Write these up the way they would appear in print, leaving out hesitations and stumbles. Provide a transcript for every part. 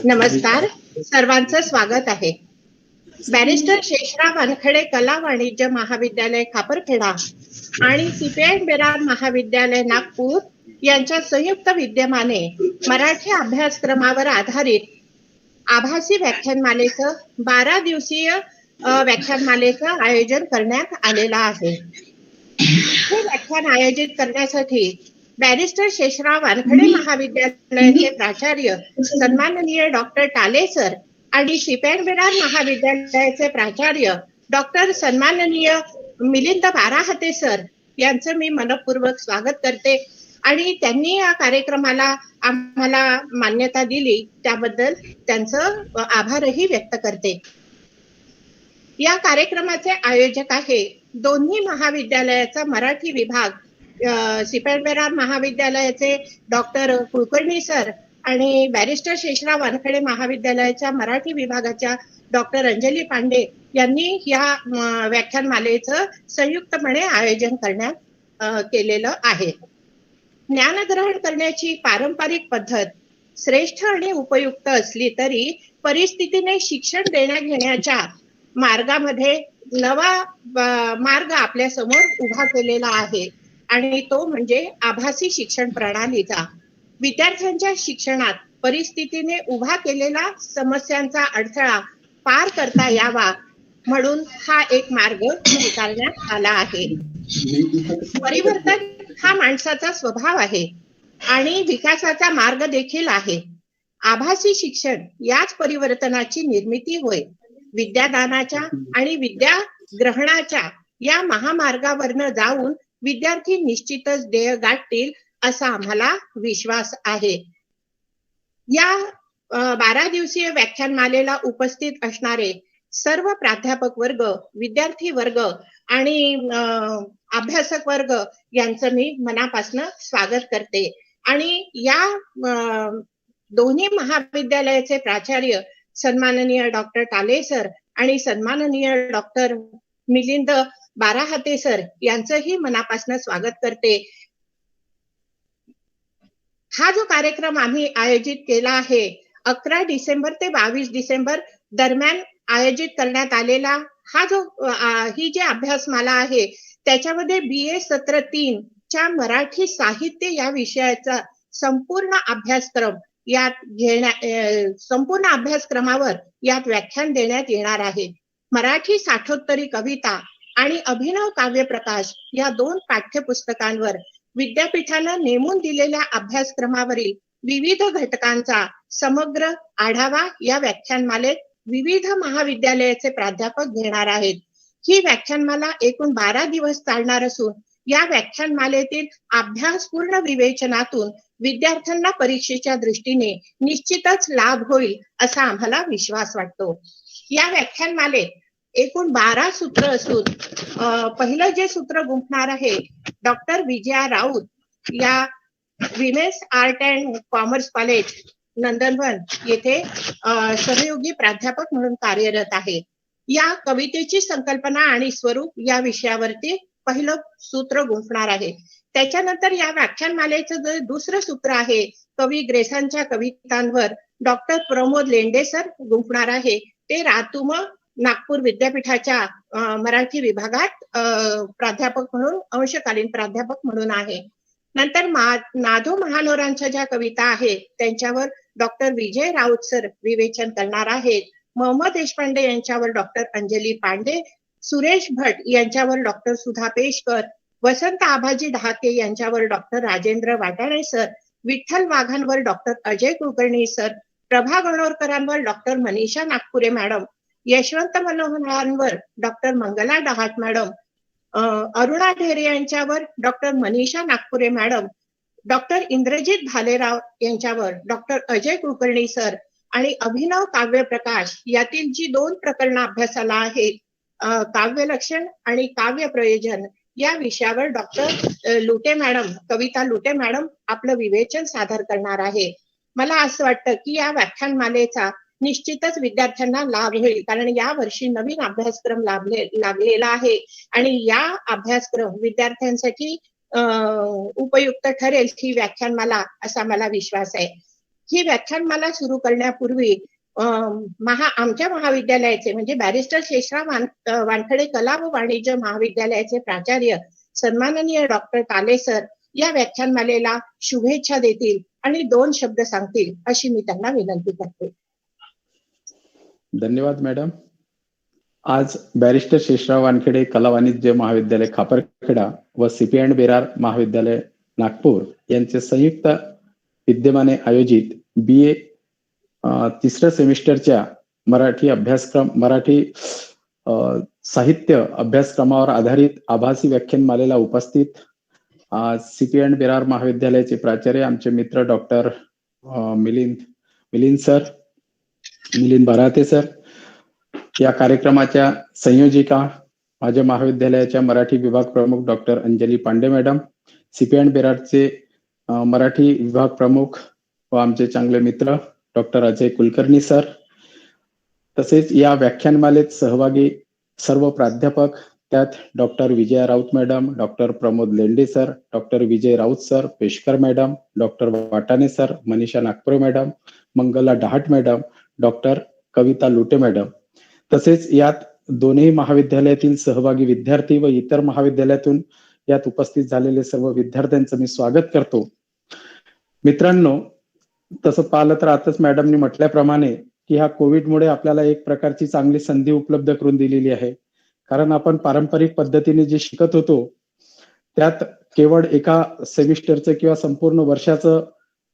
नमस्कार. सर्वांचं स्वागत आहे. बॅरिस्टर शेषराव वानखडे कला वाणिज्य महाविद्यालय खापरखेडा आणि सीपीआय बेरार महाविद्यालय नागपूर यांच्या संयुक्त विद्यमाने मराठी अभ्यासक्रमावर आधारित आभासी व्याख्यानमालेचं 12 दिवसीय व्याख्यानमालेचं आयोजन करण्यात आलेलं आहे. हे व्याख्यान आयोजित करण्यासाठी बॅरिस्टर शेषराव वानखडे महाविद्यालयाचे प्राचार्य सन्माननीय डॉक्टर टाले सर आणि सीपीआय बेरार महाविद्यालयाचे प्राचार्य डॉक्टर सन्माननीय मिलिंद बाराहते सर यांचं मी मनपूर्वक स्वागत करते आणि त्यांनी या कार्यक्रमाला आम्हाला मान्यता दिली त्याबद्दल त्यांचं आभारही व्यक्त करते. या कार्यक्रमाचे आयोजक आहे दोन्ही महाविद्यालयाचा मराठी विभाग, सीपीआय बेरार महाविद्यालयाचे डॉक्टर कुलकर्णी सर आणि बॅरिस्टर शेषराव वानखडे महाविद्यालयाच्या मराठी विभागाच्या डॉक्टर अंजली पांडे यांनी या व्याख्यानमालेचं संयुक्तपणे आयोजन करण्यात केलेलं आहे. ज्ञानग्रहण करण्याची पारंपरिक पद्धत श्रेष्ठ आणि उपयुक्त असली तरी परिस्थितीने शिक्षण देण्या घेण्याच्या मार्गामध्ये नवा मार्ग आपल्या समोर उभा केलेला आहे आणि तो म्हणजे आभासी शिक्षण प्रणालीचा. विद्यार्थ्यांच्या शिक्षणात परिस्थितीने उभा केलेला समस्यांचा अडथळा पार करता यावा म्हणून हा एक मार्ग स्वीकारण्यात आला आहे. परिवर्तन हा माणसाचा स्वभाव आहे आणि विकासाचा मार्ग देखील आहे. आभासी शिक्षण याच परिवर्तनाची निर्मिती होय. विद्यादानाच्या आणि विद्या ग्रहणाच्या या महामार्गावरनं जाऊन विद्यार्थी निश्चितच ध्येय गाठतील असा आम्हाला विश्वास आहे. या 12 दिवसीय व्याख्यानमालेला उपस्थित असणारे सर्व प्राध्यापक वर्ग, विद्यार्थी वर्ग आणि अभ्यासक वर्ग यांचं मी मनापासून स्वागत करते आणि या दोन्ही महाविद्यालयाचे प्राचार्य सन्माननीय डॉक्टर टाले सर आणि सन्माननीय डॉक्टर मिलिंद बाराहते सर यांचंही मनापासून स्वागत करते. हा जो कार्यक्रम आम्ही आयोजित केला आहे 11 डिसेंबर ते 22 डिसेंबर दरम्यान आयोजित करण्यात आलेला ही जी अभ्यासमाला आहे त्याच्यामध्ये BA सत्र 3 च्या मराठी साहित्य या विषयाचा संपूर्ण अभ्यासक्रमावर यात व्याख्यान देण्यात येणार आहे. मराठी साठोत्तरी कविता आणि अभिनव काव्यप्रकाश या 2 पाठ्यपुस्तकांवर विद्यापीठानं नेमून दिलेल्या अभ्यासक्रमावरील विविध घटकांचा समग्र आढावा या व्याख्यानमालेत विविध महाविद्यालयाचे प्राध्यापक घेणार आहेत. ही व्याख्यानमाला एकूण 12 दिवस चालणार असून या व्याख्यानमालेतील अभ्यासपूर्ण विवेचनातून विद्यार्थ्यांना परीक्षेच्या दृष्टीने निश्चितच लाभ होईल असा आम्हाला विश्वास वाटतो. या व्याख्यानमालेत एकूण 12 सूत्र असून पहिलं जे सूत्र गुंफणार आहे डॉक्टर विजया राऊत या women's art and commerce college Nandanvan येथे सहयोगी प्राध्यापक म्हणून कार्यरत आहे. या कवितेची संकल्पना आणि स्वरूप या विषयावरती पहिलं सूत्र गुंफणार आहे. त्याच्यानंतर या व्याख्यानमालेचं जे दुसरं सूत्र आहे कवी ग्रेसांच्या कवितांवर डॉक्टर प्रमोद लेंडे सर गुंफणार आहे. ते रातुम नागपूर विद्यापीठाच्या मराठी विभागात प्राध्यापक म्हणून अंशकालीन प्राध्यापक म्हणून आहे. नंतर नाधो महानोरांच्या ज्या कविता आहेत त्यांच्यावर डॉक्टर विजय राऊत सर विवेचन करणार आहेत. मोहम्मद देशपांडे यांच्यावर डॉक्टर अंजली पांडे, सुरेश भट यांच्यावर डॉक्टर सुधा पेशकर, वसंत आभाजी डहाके यांच्यावर डॉक्टर राजेंद्र वाटाणे सर, विठ्ठल वाघांवर डॉक्टर अजय कुलकर्णी सर, प्रभा गणोरकरांवर डॉक्टर मनीषा नागपुरे मॅडम, यशवंत मनोहरांवर डॉक्टर मंगला डहाट मॅडम, अरुणा ढेरे यांच्यावर doctor Manisha Nagpure madam, doctor Indrajit Bhalerao यांच्यावर डॉक्टर अजय कुलकर्णी सर आणि अभिनव काव्यप्रकाश यातील जी 2 प्रकरणं अभ्यासाला आहेत काव्यलक्षण आणि काव्य प्रयोजन या विषयावर डॉक्टर लुटे मॅडम, कविता लुटे मॅडम आपलं विवेचन सादर करणार आहे. मला असं वाटतं की या व्याख्यानमालेचा निश्चितच विद्यार्थ्यांना लाभ होईल कारण या वर्षी नवीन अभ्यासक्रम लागलेला आहे आणि या अभ्यासक्रम विद्यार्थ्यांसाठी उपयुक्त ठरेल ही व्याख्यानमाला असा मला विश्वास आहे. ही व्याख्यानमाला सुरू करण्यापूर्वी आमच्या महाविद्यालयाचे म्हणजे बॅरिस्टर शेषराव वानखडे कला व वाणिज्य महाविद्यालयाचे प्राचार्य सन्माननीय डॉक्टर ताले सर या व्याख्यानमालेला शुभेच्छा देतील आणि 2 शब्द सांगतील अशी मी त्यांना विनंती करते. धन्यवाद मॅडम. आज बॅरिस्टर शेषराव वानखेडे कला वाणिज्य महाविद्यालय खापरखेडा व सीपी अँड बेरार महाविद्यालय नागपूर यांचे संयुक्त विद्यमाने आयोजित BA 3ऱ्या सेमिस्टरच्या मराठी साहित्य अभ्यासक्रमावर आधारित आभासी व्याख्यानमालेला उपस्थित सीपी अँड बेरार महाविद्यालयाचे प्राचार्य आमचे मित्र डॉक्टर मिलिंद बराते सर, या कार्यक्रमाच्या संयोजिका माझ्या महाविद्यालयाच्या मराठी विभाग प्रमुख doctor Anjali Pande madam, CP and बेरारचे मराठी विभाग प्रमुख व आमचे चांगले मित्र डॉक्टर अजय कुलकर्णी सर, तसेच या व्याख्यानमालेत सहभागी सर्व प्राध्यापक, त्यात doctor Vijaya Raut madam, doctor Pramod Lende sir, doctor Vijay Raut sir, Peshkar madam, doctor Watane sir, Manisha Nagpure madam, Mangala Dahat madam, doctor Kavita Lute madam, तसेच यात दोन्ही महाविद्यालयातील सहभागी विद्यार्थी व इतर महाविद्यालयातून यात उपस्थित झालेले सर्व विद्यार्थ्यांचं मी स्वागत करतो. मित्रांनो, तसं पाहिलं तर आताच मॅडमनी म्हटल्याप्रमाणे की ह्या कोविडमुळे आपल्याला एक प्रकारची चांगली संधी उपलब्ध करून दिलेली आहे. कारण आपण पारंपरिक पद्धतीने जे शिकत होतो त्यात केवळ एका सेमिस्टरचं किंवा संपूर्ण वर्षाचं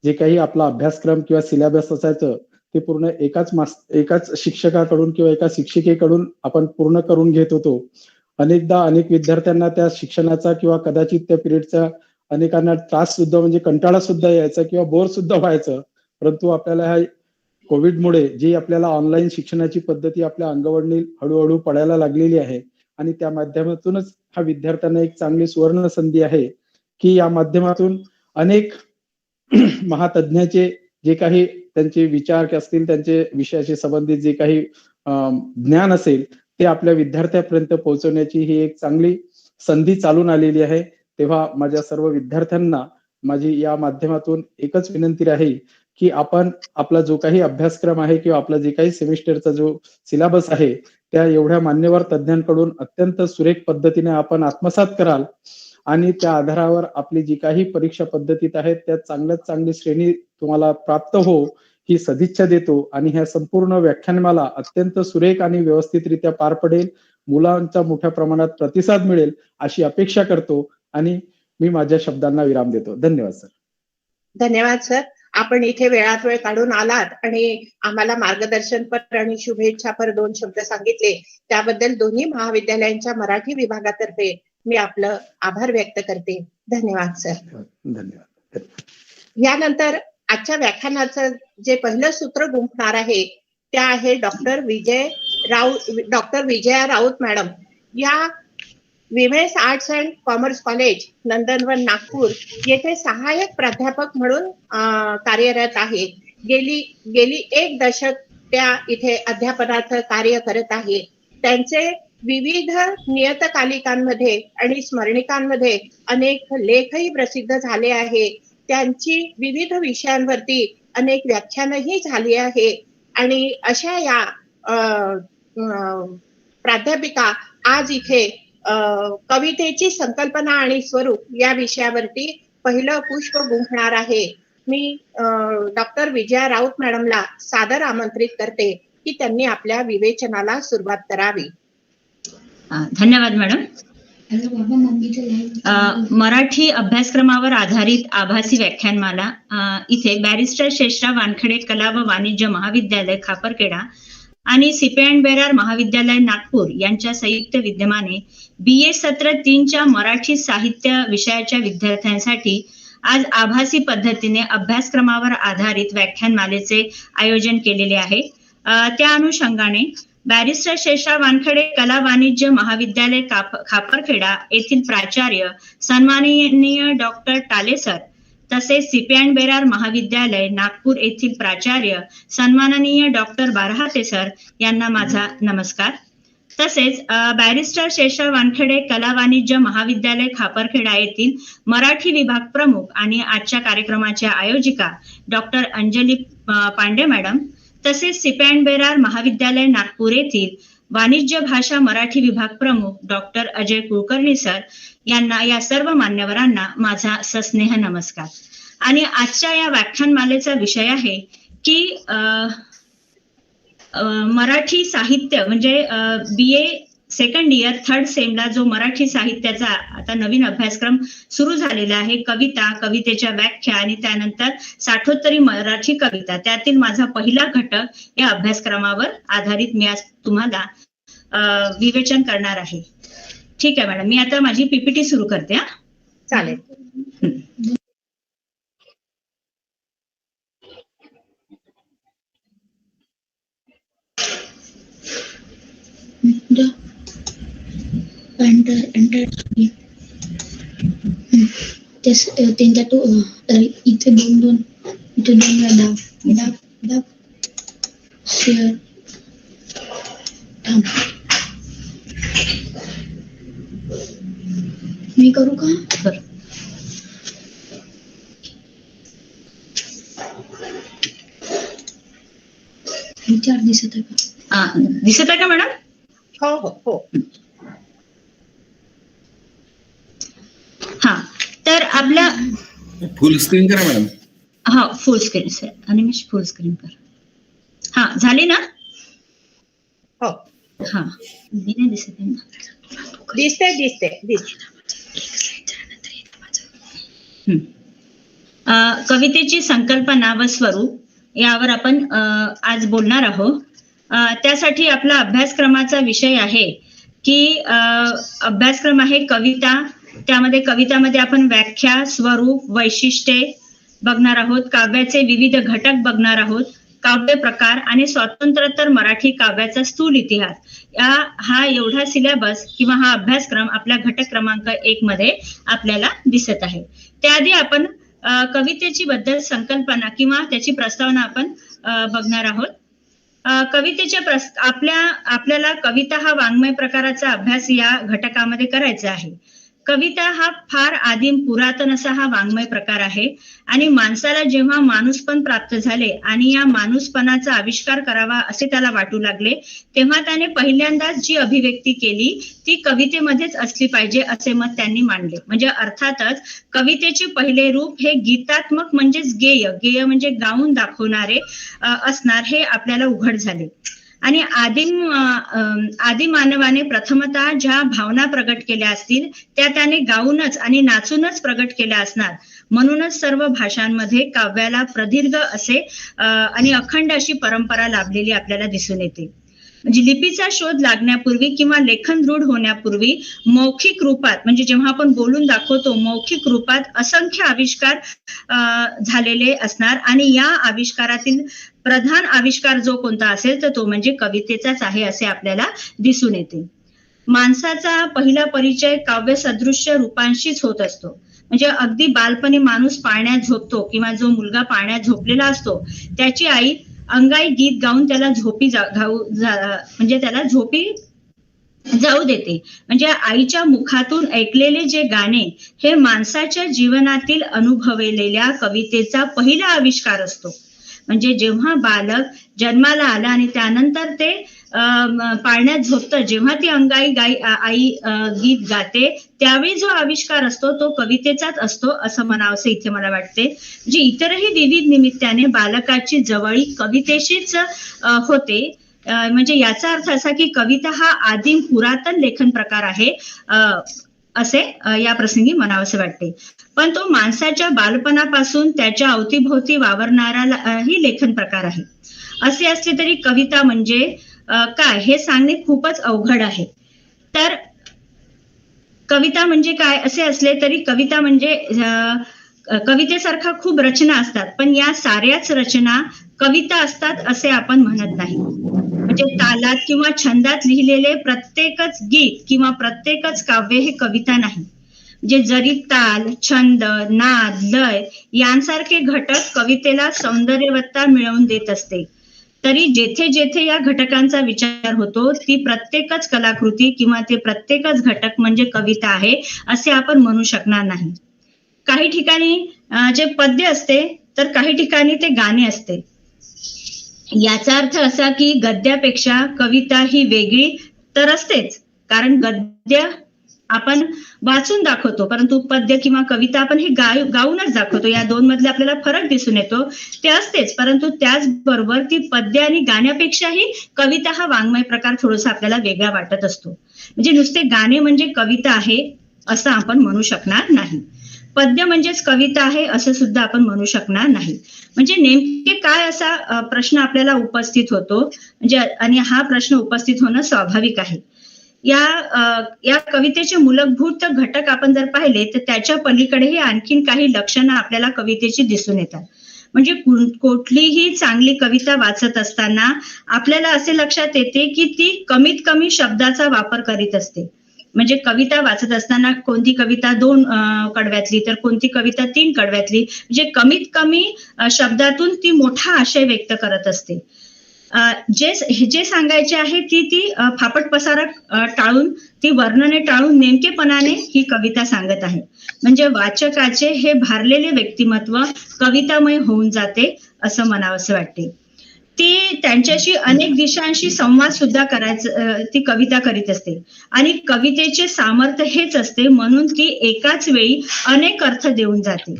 जे काही आपला अभ्यासक्रम किंवा सिलेबस असायचं ते पूर्ण एकाच शिक्षकाकडून किंवा एका शिक्षिकेकडून आपण पूर्ण करून घेत होतो. अनेकदा अनेक विद्यार्थ्यांना त्या शिक्षणाचा किंवा कदाचित त्या पिरियडचा अनेकांना त्रास सुद्धा म्हणजे कंटाळा सुद्धा यायचा किंवा बोर सुद्धा व्हायचं. परंतु आपल्याला ह्या कोविडमुळे जी आपल्याला ऑनलाईन शिक्षणाची पद्धती आपल्या अंगवळणी हळूहळू पडायला लागलेली आहे आणि त्या माध्यमातूनच हा विद्यार्थ्यांना एक चांगली सुवर्ण संधी आहे की या माध्यमातून अनेक महातज्ञाचे जे काही त्यांचे विचार असतील, त्यांचे विषयाशी संबंधित जे काही ज्ञान असेल ते आपल्या विद्यार्थ्यांपर्यंत पोहोचवण्याची ही एक चांगली संधी चालून आलेली आहे. तेव्हा माझ्या सर्व विद्यार्थ्यांना माझी या माध्यमातून एकच विनंती राहील की आपण आपला जो काही अभ्यासक्रम आहे किंवा आपला जे काही सेमिस्टरचा जो सिलेबस आहे त्या एवढ्या मान्यवर तज्ञांकडून अत्यंत सुरेख पद्धतीने आपण आत्मसात कराल आणि त्या आधारावर आपली जी काही परीक्षा पद्धतीत आहेत त्यात चांगल्यात चांगली श्रेणी तुम्हाला प्राप्त हो ही सदिच्छा देतो. आणि ह्या संपूर्ण व्याख्यानमाला अत्यंत सुरेख आणि व्यवस्थितरित्या पार पडेल, मुलांचा मोठ्या प्रमाणात प्रतिसाद मिळेल अशी अपेक्षा करतो आणि मी माझ्या शब्दांना विराम देतो. धन्यवाद सर. धन्यवाद सर. आपण इथे वेळात वेळ काढून आलात आणि आम्हाला मार्गदर्शनपर आणि शुभेच्छापर 2 शब्द सांगितले त्याबद्दल दोन्ही महाविद्यालयांच्या मराठी विभागातर्फे मी आपलं आभार व्यक्त करते. धन्यवाद सर. धन्यवाद. यानंतर आजच्या व्याख्यानाचं जे पहिलं सूत्र गुंफणार आहे त्या आहे डॉक्टर विजया राऊत मॅडम. या women's arts and commerce college Nandanvan Nagpur येथे सहाय्यक प्राध्यापक म्हणून कार्यरत आहेत. गेली 1 दशक त्या इथे अध्यापनाचं कार्य करत आहेत. त्यांचे विविध नियतकालिकांमध्ये आणि स्मरणिकांमध्ये अनेक लेखही प्रसिद्ध झाले आहे. त्यांची विविध विषयांवरती अनेक व्याख्यानही झाली आहे आणि अशा या प्राध्यापिका आज इथे कवितेची संकल्पना आणि स्वरूप या विषयावरती पहिलं पुष्प गुंफणार आहे. मी डॉक्टर विजया राऊत मॅडमला सादर आमंत्रित करते की त्यांनी आपल्या विवेचनाला सुरुवात करावी. धन्यवाद मॅडम. मराठी अभ्यासक्रमावर आधारित आभासी व्याख्यानमाला इथे बॅरिस्टर शेषराव वानखेडे कला व वाणिज्य महाविद्यालय खापरखेडा आणि सीपी अँड बेरार महाविद्यालय नागपूर यांच्या संयुक्त विद्यमाने BA सत्र 3च्या मराठी साहित्य विषयाच्या विद्यार्थ्यांसाठी आज आभासी पद्धतीने अभ्यासक्रमावर आधारित व्याख्यानमालेचे आयोजन केलेले आहे. त्या अनुषंगाने बॅरिस्टर शेषराव वानखेडे कला वाणिज्य महाविद्यालय खापरखेडा येथील प्राचार्य सन्माननीय डॉक्टर ताले सर, तसेच सीपी अँड बेरार महाविद्यालय नागपूर येथील प्राचार्य सन्माननीय डॉक्टर बारहाते सर यांना माझा नमस्कार. तसेच बॅरिस्टर शेषराव वानखेडे कला वाणिज्य महाविद्यालय खापरखेडा येथील मराठी विभाग प्रमुख आणि आजच्या कार्यक्रमाच्या आयोजिका डॉक्टर अंजली पांडे मॅडम, तसेच सीपी बेरार महाविद्यालय नागपूर येथील वाणिज्य भाषा मराठी विभाग प्रमुख डॉक्टर अजय कुलकर्णी सर यांना, या सर्व मान्यवरांना माझा सस्नेह नमस्कार. आणि आजच्या या व्याख्यानमालेचा विषय आहे की मराठी साहित्य म्हणजे BA second year third Semla जो मराठी साहित्याचा आता नवीन अभ्यासक्रम सुरू झालेला आहे, कविता, कवितेच्या व्याख्या आणि त्यानंतर साठोत्तरी मराठी कविता, त्यातील माझा पहिला घटक या अभ्यासक्रमावर आधारित मी आज तुम्हाला विवेचन करणार आहे. ठीक आहे मॅडम, मी आता माझी PPT सुरू करते. चालेल. त्यांच्या तो इथे दोन इथे 2 वेळा दाब शेअर थांब. मी करू का? बरं. विचार दिसत आहे का? दिसत आहे का मॅडम? हो हो हो. हा, तर आपल्या फुल स्क्रीन करा मॅडम. हा, फुल स्क्रीन सर. आणि मी फुल स्क्रीन कर. हा, झाली ना? हो, हा, मी नाही दिसत आहे ना. दिसते. कवितेची संकल्पना व स्वरूप यावर आपण आज बोलणार आहोत. त्यासाठी आपला अभ्यासक्रमाचा विषय आहे की अभ्यासक्रम आहे कविता. त्यामध्ये कवितामध्ये आपण व्याख्या, स्वरूप, वैशिष्ट्ये बघणार आहोत, काव्याचे विविध घटक बघणार आहोत, काव्य प्रकार आणि स्वातंत्र्योत्तर मराठी काव्याचा स्थूल इतिहास. हा एवढा सिलेबस किंवा हा अभ्यासक्रम आपल्या घटक क्रमांक 1 मध्ये आपल्याला दिसत आहे. त्याआधी आपण कवितेची बद्दल संकल्पना किंवा त्याची प्रस्तावना आपण बघणार आहोत. कवितेच्या आपल्याला कविता हा वाङ्मय प्रकाराचा अभ्यास या घटकामध्ये करायचा आहे. कविता हा फार आदिम पुरातन असा हा वाङ्मय प्रकार आहे आणि माणसाला जेव्हा माणूसपण प्राप्त झाले आणि या माणूसपणाचा आविष्कार करावा असे त्याला वाटू लागले, तेव्हा त्याने पहिल्यांदाच जी अभिव्यक्ती केली ती कवितेमध्येच असली पाहिजे असे मत त्यांनी मांडले. म्हणजे अर्थातच कवितेचे पहिले रूप हे गीतात्मक म्हणजेच गेय म्हणजे गाऊन दाखवणारे असणार हे आपल्याला उघड झाले. आणि आदी मानवाने प्रथमतः ज्या भावना प्रगट केल्या असतील त्या त्याने गाऊनच आणि नाचूनच प्रगट केल्या असणार. म्हणूनच सर्व भाषांमध्ये काव्याला प्रदीर्घ असे आणि अखंड अशी परंपरा लाभलेली आपल्याला दिसून येते. म्हणजे लिपीचा शोध लागण्यापूर्वी किंवा लेखन दृढ होण्यापूर्वी मौखिक रूपात, म्हणजे जेव्हा आपण बोलून दाखवतो मौखिक रूपात असंख्य आविष्कार झालेले असणार आणि या आविष्कारातील प्रधान आविष्कार जो कोणता असेल तर तो म्हणजे कवितेचाच आहे असे आपल्याला दिसून येते. माणसाचा पहिला परिचय काव्य सदृश्य रूपांशीच होत असतो. म्हणजे अगदी बालपणी माणूस पाळण्यात झोपतो किंवा जो मुलगा पाळण्यात झोपलेला असतो त्याची आई अंगाई गीत गाऊन त्याला त्याला झोपी जाऊ देते. म्हणजे आईच्या मुखातून ऐकलेले जे गाणे हे माणसाच्या जीवनातील अनुभवलेल्या कवितेचा पहिला आविष्कार असतो. म्हणजे जेव्हा बालक जन्माला आला आणि त्यानंतर ते पाळण्यात झोपतं, जेव्हा ती अंगाई आई गीत गाते त्यावेळी जो आविष्कार असतो तो कवितेचाच असतो असं म्हणावंसं इथे मला वाटते. म्हणजे इतरही विविध निमित्ताने बालकाची जवळीक कवितेशीच होते. म्हणजे याचा अर्थ असा की कविता हा आदिम पुरातन लेखन प्रकार आहे असे या प्रसंगी म्हणावंसे वाटते. पण तो माणसाच्या बालपणापासून त्याच्या अवतीभोवती वावरणारा ही लेखन प्रकार आहे. असे असले तरी कविता म्हणजे काय हे सांगणे खूपच अवघड आहे. तर कविता म्हणजे काय असे असले तरी कविता म्हणजे कवितेसारखा खूप रचना असतात, पण या साऱ्याच रचना कविता असतात असे आपण म्हणत नाही. म्हणजे तालात किंवा छंदात लिहिलेले प्रत्येकच गीत किंवा प्रत्येकच काव्य हे कविता नाही. म्हणजे जरी ताल, छंद, नाद, लय यांसारखे घटक कवितेला सौंदर्यवत्ता मिळवून देत असते, तरी जेथे जेथे या घटकांचा विचार होतो ती प्रत्येकच कलाकृती किंवा ते प्रत्येकच घटक म्हणजे कविता आहे असे आपण म्हणू शकणार नाही. काही ठिकाणी जे पद्य असते तर काही ठिकाणी ते गाणे असते. याचा अर्थ असा की गद्यापेक्षा कविता ही वेगळी तर असतेच, कारण गद्य आपण वाचून दाखवतो परंतु पद्य किंवा कविता आपण हे गाऊनच दाखवतो. या दोन मधले आपल्याला फरक दिसून येतो ते असतेच, परंतु त्याचबरोबर ती पद्य आणि गाण्यापेक्षाही कविता हा वाङ्मय प्रकार थोडासा आपल्याला वेगळा वाटत असतो. म्हणजे नुसते गाणे म्हणजे कविता आहे असं आपण म्हणू शकणार नाही. पद्य म्हणजेच कविता आहे असं सुद्धा आपण म्हणू शकणार नाही. म्हणजे नेमके काय असा प्रश्न आपल्याला उपस्थित होतो, म्हणजे आणि हा प्रश्न उपस्थित होणं स्वाभाविक आहे. या कवितेचे मूलभूत घटक आपण जर पाहिले तर त्याच्या पलीकडेही आणखीन काही लक्षणं आपल्याला कवितेची दिसून येतात. म्हणजे कुठलीही चांगली कविता वाचत असताना आपल्याला असे लक्षात येते की ती कमीत कमी शब्दाचा वापर करीत असते. म्हणजे कविता वाचत असताना कोणती कविता 2 कडव्यातली तर कोणती कविता 3 कडव्यातली, म्हणजे कमीत कमी शब्दातून ती मोठा आशय व्यक्त करत असते. जे सांगायचे आहे ती फापट पसारा टाळून, ती वर्णने टाळून नेमकेपणाने ही कविता सांगत आहे. म्हणजे वाचकाचे हे भारलेले व्यक्तिमत्व कवितामय होऊन जाते असं म्हणावंसं वाटते. ती त्यांच्याशी अनेक दिशांशी संवाद सुद्धा ती कविता करीत असते आणि कवितेचे सामर्थ्य हेच असते म्हणून ती एकाच वेळी अनेक अर्थ देऊन जाते.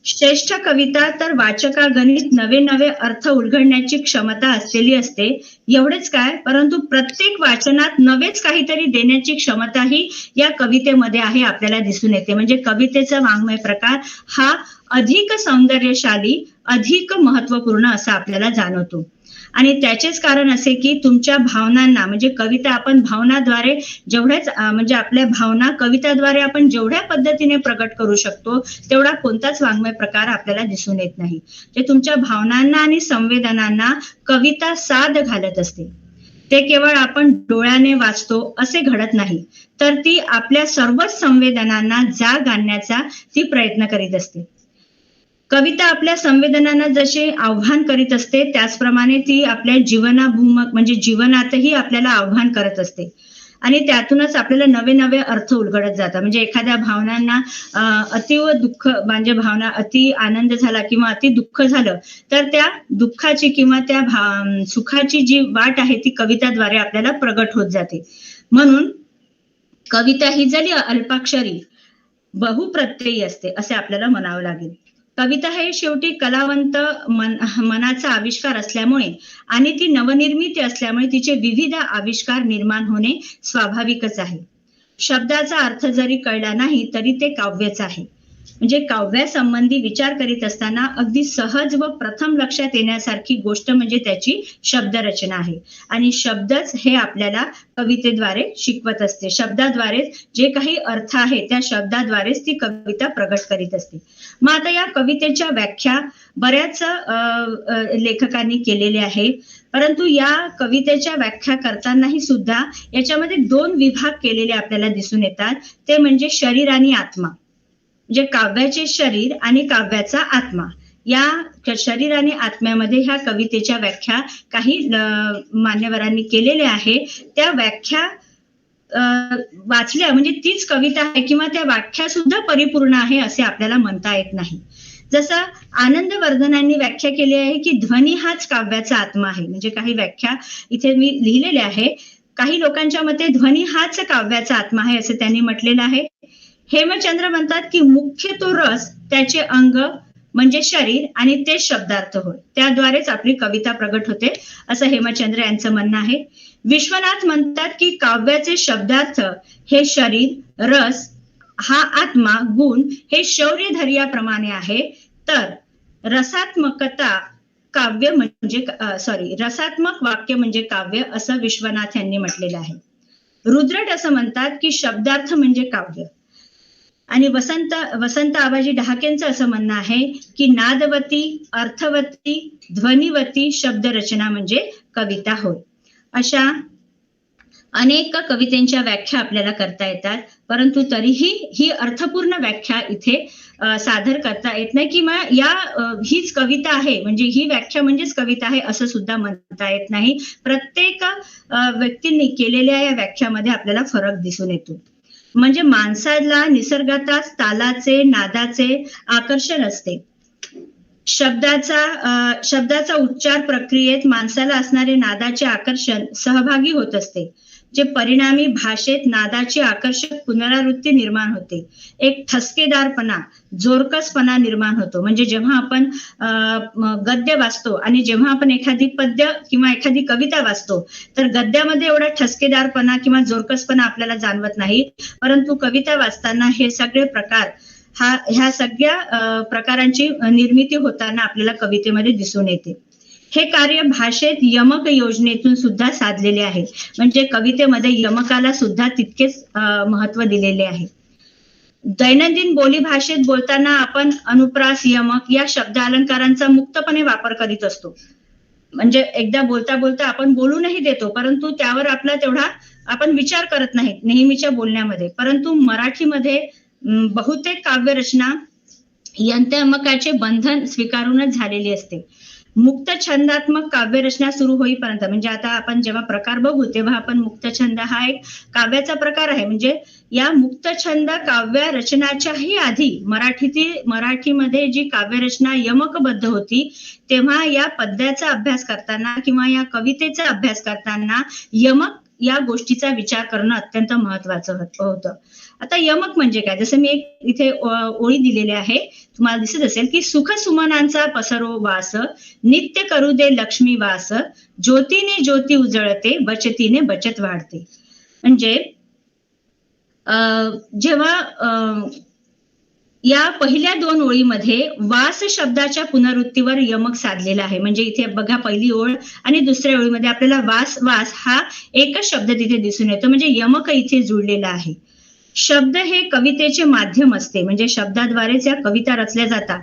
श्रेष्ठ कविता तर वाचकागणित नवे नवे अर्थ उलगडण्याची क्षमता असलेली असते. एवढेच काय, परंतु प्रत्येक वाचनात नवेच काहीतरी देण्याची क्षमताही या कवितेमध्ये आहे आपल्याला दिसून येते. म्हणजे कवितेचा वाङ्मय प्रकार हा अधिक सौंदर्यशाली, अधिक महत्वपूर्ण असा आपल्याला जाणवतो. आणि त्याचेच कारण असे की तुमच्या भावनांना, म्हणजे कविता आपण भावनाद्वारे जेवढ्याच म्हणजे आपल्या भावना कविताद्वारे आपण जेवढ्या पद्धतीने प्रकट करू शकतो तेवढा कोणताच वाङ्मय प्रकार आपल्याला दिसून येत नाही. जे तुमच्या भावनांना आणि संवेदनांना कविता साद घालत असते. ते केवळ आपण डोळ्याने वाचतो असे घडत नाही, तर ती आपल्या सर्वच संवेदनांना जाग आणण्याचा ती प्रयत्न करीत असते. कविता आपल्या संवेदनांना जसे आव्हान करीत असते त्याचप्रमाणे ती आपल्या जीवनाभूमक म्हणजे जीवनातही आपल्याला आव्हान करत असते आणि त्यातूनच आपल्याला नवे नवे अर्थ उलगडत जातात. म्हणजे एखाद्या भावनांना अतिव दुःख, म्हणजे भावना अति आनंद झाला किंवा अति दुःख झालं तर त्या दुःखाची किंवा त्या सुखाची जी वाट आहे ती कविताद्वारे आपल्याला प्रगट होत जाते. म्हणून कविता ही जरी अल्पाक्षरी बहुप्रत्ययी असते असे आपल्याला म्हणावं लागेल. कविता हे शेवटी कलावंत मनाचा आविष्कार असल्यामुळे आणि ती नवनिर्मिती असल्यामुळे तिचे विविध आविष्कार निर्माण होणे स्वाभाविकच आहे. शब्दाचा अर्थ जरी कळला नाही तरी ते काव्यच आहे. म्हणजे काव्यासंबंधी विचार करीत असताना अगदी सहज व प्रथम लक्षात येण्यासारखी गोष्ट म्हणजे त्याची शब्दरचना आहे आणि शब्दच हे आपल्याला कवितेद्वारे शिकवत असते. शब्दाद्वारे जे काही अर्थ आहे त्या शब्दाद्वारेच ती कविता प्रगट करीत असते. मग आता या कवितेच्या व्याख्या बऱ्याच लेखकांनी केलेल्या आहे, परंतु या कवितेच्या व्याख्या करतानाही सुद्धा याच्यामध्ये 2 विभाग केलेले आपल्याला दिसून येतात. ते म्हणजे शरीर आणि आत्मा. म्हणजे काव्याचे शरीर आणि काव्याचा आत्मा. या शरीर आणि आत्म्यामध्ये ह्या कवितेच्या व्याख्या काही मान्यवरांनी केलेल्या आहे. त्या व्याख्या वाचल्या म्हणजे तीच कविता आहे किंवा त्या व्याख्या सुद्धा परिपूर्ण आहे असे आपल्याला म्हणता येत नाही. जसं आनंदवर्धनांनी व्याख्या केली आहे की ध्वनी हाच काव्याचा आत्मा आहे. म्हणजे काही व्याख्या इथे मी लिहिलेल्या आहे. काही लोकांच्या मते ध्वनी हाच काव्याचा आत्मा आहे असं त्यांनी म्हटलेलं आहे. हेमचंद्र म्हणतात की मुख्य तो रस, त्याचे अंग म्हणजे शरीर आणि ते शब्दार्थ होय, त्याद्वारेच आपली कविता प्रगट होते असं हेमचंद्र यांचं म्हणणं आहे. विश्वनाथ म्हणतात की काव्याचे शब्दार्थ हे शरीर, रस हा आत्मा, गुण हे शौर्य धैर्याप्रमाणे आहे. तर रसात्मकता काव्य म्हणजे रसात्मक वाक्य म्हणजे काव्य असं विश्वनाथ यांनी म्हटलेलं आहे. रुद्रट असं म्हणतात की शब्दार्थ म्हणजे काव्य. आणि वसंत आबाजी डहाकेंचं असं म्हणणं आहे की नादवती, अर्थवती, ध्वनिवती शब्दरचना म्हणजे कविता होय. अशा अनेक कवितेच्या व्याख्या आपल्याला करता येतात, परंतु तरीही ही अर्थपूर्ण व्याख्या इथे सादर करता येत नाही, किंवा हीच कविता आहे म्हणजे ही व्याख्या म्हणजेच कविता आहे असं सुद्धा म्हणता येत नाही. प्रत्येक व्यक्तींनी केलेल्या या व्याख्यामध्ये आपल्याला फरक दिसून येतो. म्हणजे माणसाला निसर्गातच तालाचे, नादाचे आकर्षण असते. शब्दाचा उच्चार प्रक्रियेत माणसाला असणारे नादाचे आकर्षण सहभागी होत असते, जे परिणामी भाषेत नादाची आकर्षक पुनरावृत्ती निर्माण होते. एक ठसकेदारपणा, जोरकसपणा निर्माण होतो. म्हणजे जेव्हा आपण गद्य वाचतो आणि जेव्हा आपण एखादी पद्य किंवा एखादी कविता वाचतो, तर गद्यामध्ये एवढा ठसकेदारपणा किंवा जोरकसपणा आपल्याला जाणवत नाही, परंतु कविता वाचताना हे सगळे प्रकार ह्या सगळ्या प्रकारांची निर्मिती होताना आपल्याला कवितेमध्ये दिसून येते. हे कार्य भाषेत यमक योजनेतून सुद्धा साधलेले आहे. म्हणजे कवितेमध्ये यमकाला सुद्धा तितकेच महत्व दिलेले आहे. दैनंदिन बोली भाषेत बोलताना आपण अनुप्रास, यमक या शब्द अलंकारांचा मुक्तपणे वापर करीत असतो. म्हणजे एकदा बोलता बोलता आपण बोलूनही देतो, परंतु त्यावर आपला तेवढा आपण विचार करत नाही नेहमीच्या बोलण्यामध्ये. परंतु मराठीमध्ये बहुतेक काव्यरचना यंत्रयमकाचे बंधन स्वीकारूनच झालेली असते. मुक्त छंदात्मक काव्यरचना सुरू होईपर्यंत, म्हणजे आता आपण जेव्हा प्रकार बघू तेव्हा आपण मुक्तछंद हा एक काव्याचा प्रकार आहे. म्हणजे या मुक्तछंद काव्य रचनाच्याही आधी मराठीमध्ये जी काव्यरचना यमकबद्ध होती, तेव्हा या पद्याचा अभ्यास करताना किंवा या कवितेचा अभ्यास करताना यमक या गोष्टीचा विचार करणं अत्यंत महत्वाचं होतं. आता यमक म्हणजे काय, जसं मी एक इथे ओळी दिलेली आहे, तुम्हाला दिसत असेल की सुख सुमनांचा पसरो वास, नित्य करू दे लक्ष्मी वास, ज्योतीने ज्योती उजळते, बचतीने बचत वाढते. म्हणजे जेव्हा या पहिल्या 2 ओळीमध्ये वास शब्दाच्या पुनरुत्तीवर यमक साधलेला आहे. म्हणजे इथे बघा, पहिली ओळ आणि दुसऱ्या ओळीमध्ये आपल्याला वास हा एकच शब्द तिथे दिसून येतो. म्हणजे यमक इथे जुळलेला आहे. शब्द हे कवितेचे माध्यम असते. म्हणजे शब्दाद्वारेच या कविता रचल्या जातात.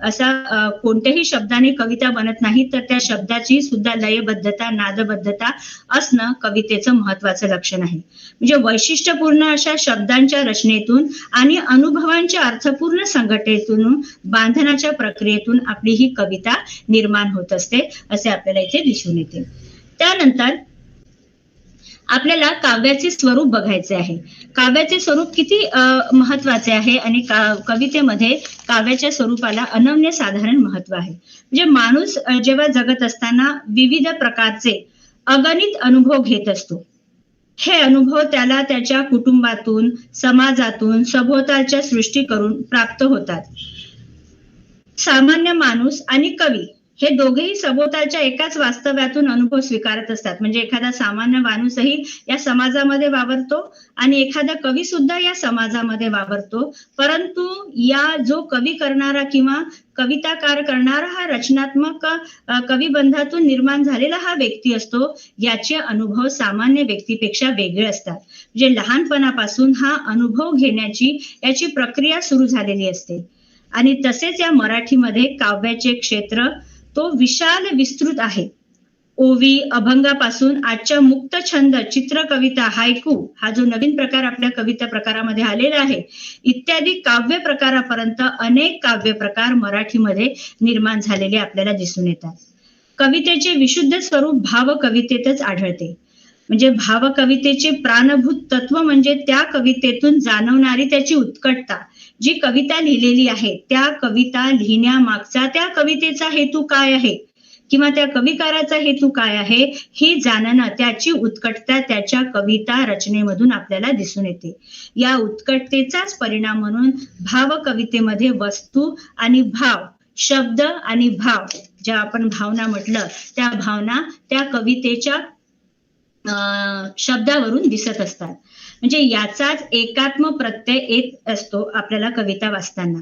असा कोणत्याही शब्दाने कविता बनत नाही, तर त्या शब्दाची सुद्धा लयबद्धता, नादबद्धता असणं कवितेचं महत्वाचं लक्षण आहे. म्हणजे वैशिष्ट्यपूर्ण अशा शब्दांच्या रचनेतून आणि अनुभवांच्या अर्थपूर्ण संघटनेतून, बांधण्याच्या प्रक्रियेतून आपली ही कविता निर्माण होत असते, असे आपल्याला इथे दिसून येते. त्यानंतर आपल्याला काव्याचे स्वरूप बघायचे आहे. काव्याचे स्वरूप किती महत्वाचे आहे आणि कवितेमध्ये काव्याच्या स्वरूपाला अनन्यसाधारण महत्व आहे. म्हणजे माणूस जेव्हा जगत असताना विविध प्रकारचे अगणित अनुभव घेत असतो. हे अनुभव त्याला त्याच्या कुटुंबातून, समाजातून, सभोवतालच्या सृष्टी करून प्राप्त होतात. सामान्य माणूस आणि कवी हे दोघेही सभोवतालच्या एकाच वास्तव्यातून अनुभव स्वीकारत असतात. म्हणजे एखादा सामान्य माणूसही या समाजामध्ये वावरतो आणि एखादा कवी सुद्धा या समाजामध्ये वावरतो. परंतु या जो कवी करणारा किंवा कविताकार करणारा हा रचनात्मक कविबंधातून निर्माण झालेला हा व्यक्ती असतो, याचे अनुभव सामान्य व्यक्तीपेक्षा वेगळे असतात. म्हणजे लहानपणापासून हा अनुभव घेण्याची याची प्रक्रिया सुरू झालेली असते. आणि तसेच या मराठीमध्ये काव्याचे क्षेत्र तो विशाल विस्तृत आहे. ओवी, अभंगापासून आजच्या मुक्त छंद, चित्रकविता, हायकू हा जो नवीन प्रकार आपल्या कविता प्रकारामध्ये आलेला आहे, इत्यादी काव्य प्रकारापर्यंत अनेक काव्य प्रकार मराठीमध्ये निर्माण झालेले आपल्याला दिसून येतात. कवितेचे विशुद्ध स्वरूप भावकवितेतच आढळते. म्हणजे भावकवितेचे प्राणभूत तत्व म्हणजे त्या कवितेतून जाणवणारी त्याची उत्कटता. जी कविता लिहिलेली आहे त्या कविता लिहिण्यामागचा त्या कवितेचा हेतू काय आहे किंवा त्या कविकाराचा हेतू काय आहे ही जाणणं, त्याची उत्कटता त्याच्या कविता रचनेमधून आपल्याला दिसून येते. या उत्कटतेचाच परिणाम म्हणून भावकवितेमध्ये वस्तू आणि भाव, शब्द आणि भाव, ज्या आपण भावना म्हटलं त्या भावना त्या कवितेच्या शब्दावरून दिसत असतात. म्हणजे याचाच एकात्म प्रत्यय येत असतो आपल्याला कविता वाचताना.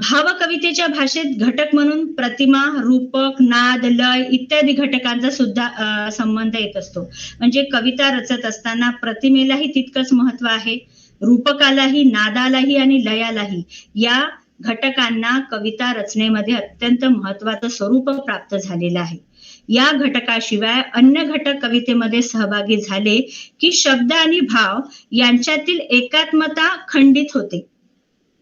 भावकवितेच्या भाषेत घटक म्हणून प्रतिमा, रूपक, नाद, लय इत्यादी घटकांचा सुद्धा संबंध येत असतो. म्हणजे कविता रचत असताना प्रतिमेलाही तितकंच महत्व आहे, रूपकालाही, नादालाही आणि लयालाही. या घटकांना कविता रचनेमध्ये अत्यंत महत्वाचं स्वरूप प्राप्त झालेलं आहे. या घटकाशिवाय अन्य घटक कवितेमध्ये सहभागी झाले की शब्द आणि भाव यांच्यातील एकात्मता खंडित होते.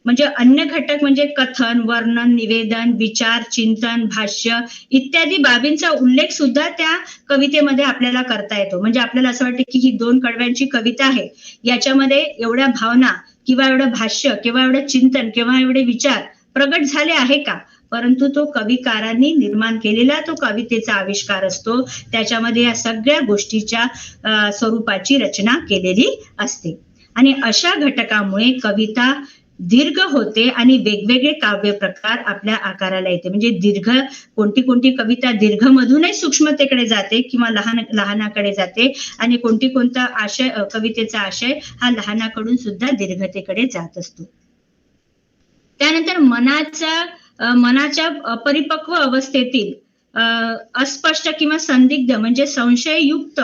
म्हणजे अन्य घटक म्हणजे कथन, वर्णन, निवेदन, विचार, चिंतन, भाष्य इत्यादी बाबींचा उल्लेख सुद्धा त्या कवितेमध्ये आपल्याला करता येतो. म्हणजे आपल्याला असं वाटतं की ही 2 कडव्यांची कविता आहे, याच्यामध्ये एवढ्या भावना किंवा एवढं भाष्य किंवा एवढं चिंतन किंवा एवढे विचार प्रगट झाले आहे का? परंतु तो कविकारांनी निर्माण केलेला तो कवितेचा आविष्कार असतो. त्याच्यामध्ये या सगळ्या गोष्टीच्या स्वरूपाची रचना केलेली असते. आणि अशा घटकामुळे कविता दीर्घ होते आणि वेगवेगळे काव्य प्रकार आपल्या आकाराला येते. म्हणजे दीर्घ कोणती कविता दीर्घ मधूनही सूक्ष्मतेकडे जाते किंवा लहानाकडे जाते आणि कोणता आशय कवितेचा आशय हा लहानाकडून सुद्धा दीर्घतेकडे जात असतो. त्यानंतर मनाच्या अपरिपक्व अवस्थेतील अस्पष्ट किंवा संदिग्ध म्हणजे संशययुक्त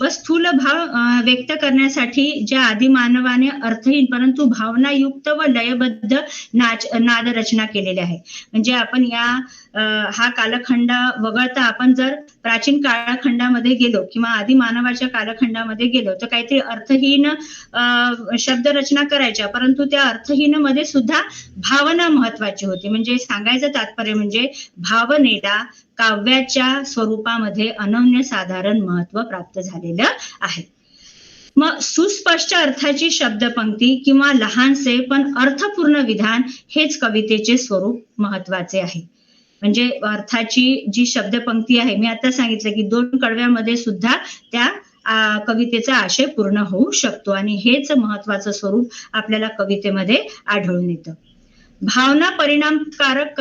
व स्थूल भाव व्यक्त करण्यासाठी ज्या आदिमानवाने अर्थहीन परंतु भावनायुक्त व लयबद्ध नाद रचना केलेल्या आहे. म्हणजे आपण हा कालखंड वगळता आपण जर प्राचीन कालखंडामध्ये गेलो किंवा आदिमानवाच्या कालखंडामध्ये गेलो तर काहीतरी अर्थहीन शब्द रचना करायच्या, परंतु त्या अर्थहीन मध्ये सुद्धा भावना महत्वाची होती. म्हणजे सांगायचं तात्पर्य म्हणजे भावनेला काव्याच्या स्वरूपामध्ये अनन्यसाधारण महत्व प्राप्त झालेलं आहे. मग सुस्पष्ट अर्थाची शब्दपंक्ती किंवा लहानसे पण अर्थपूर्ण विधान हेच कवितेचे स्वरूप महत्वाचे आहे. म्हणजे अर्थाची जी शब्दपंक्ती आहे, मी आता सांगितलं की 2 कडव्यामध्ये सुद्धा त्या कवितेचा आशय पूर्ण होऊ शकतो आणि हेच महत्वाचं स्वरूप आपल्याला कवितेमध्ये आढळून येतं. भावना परिणामकारक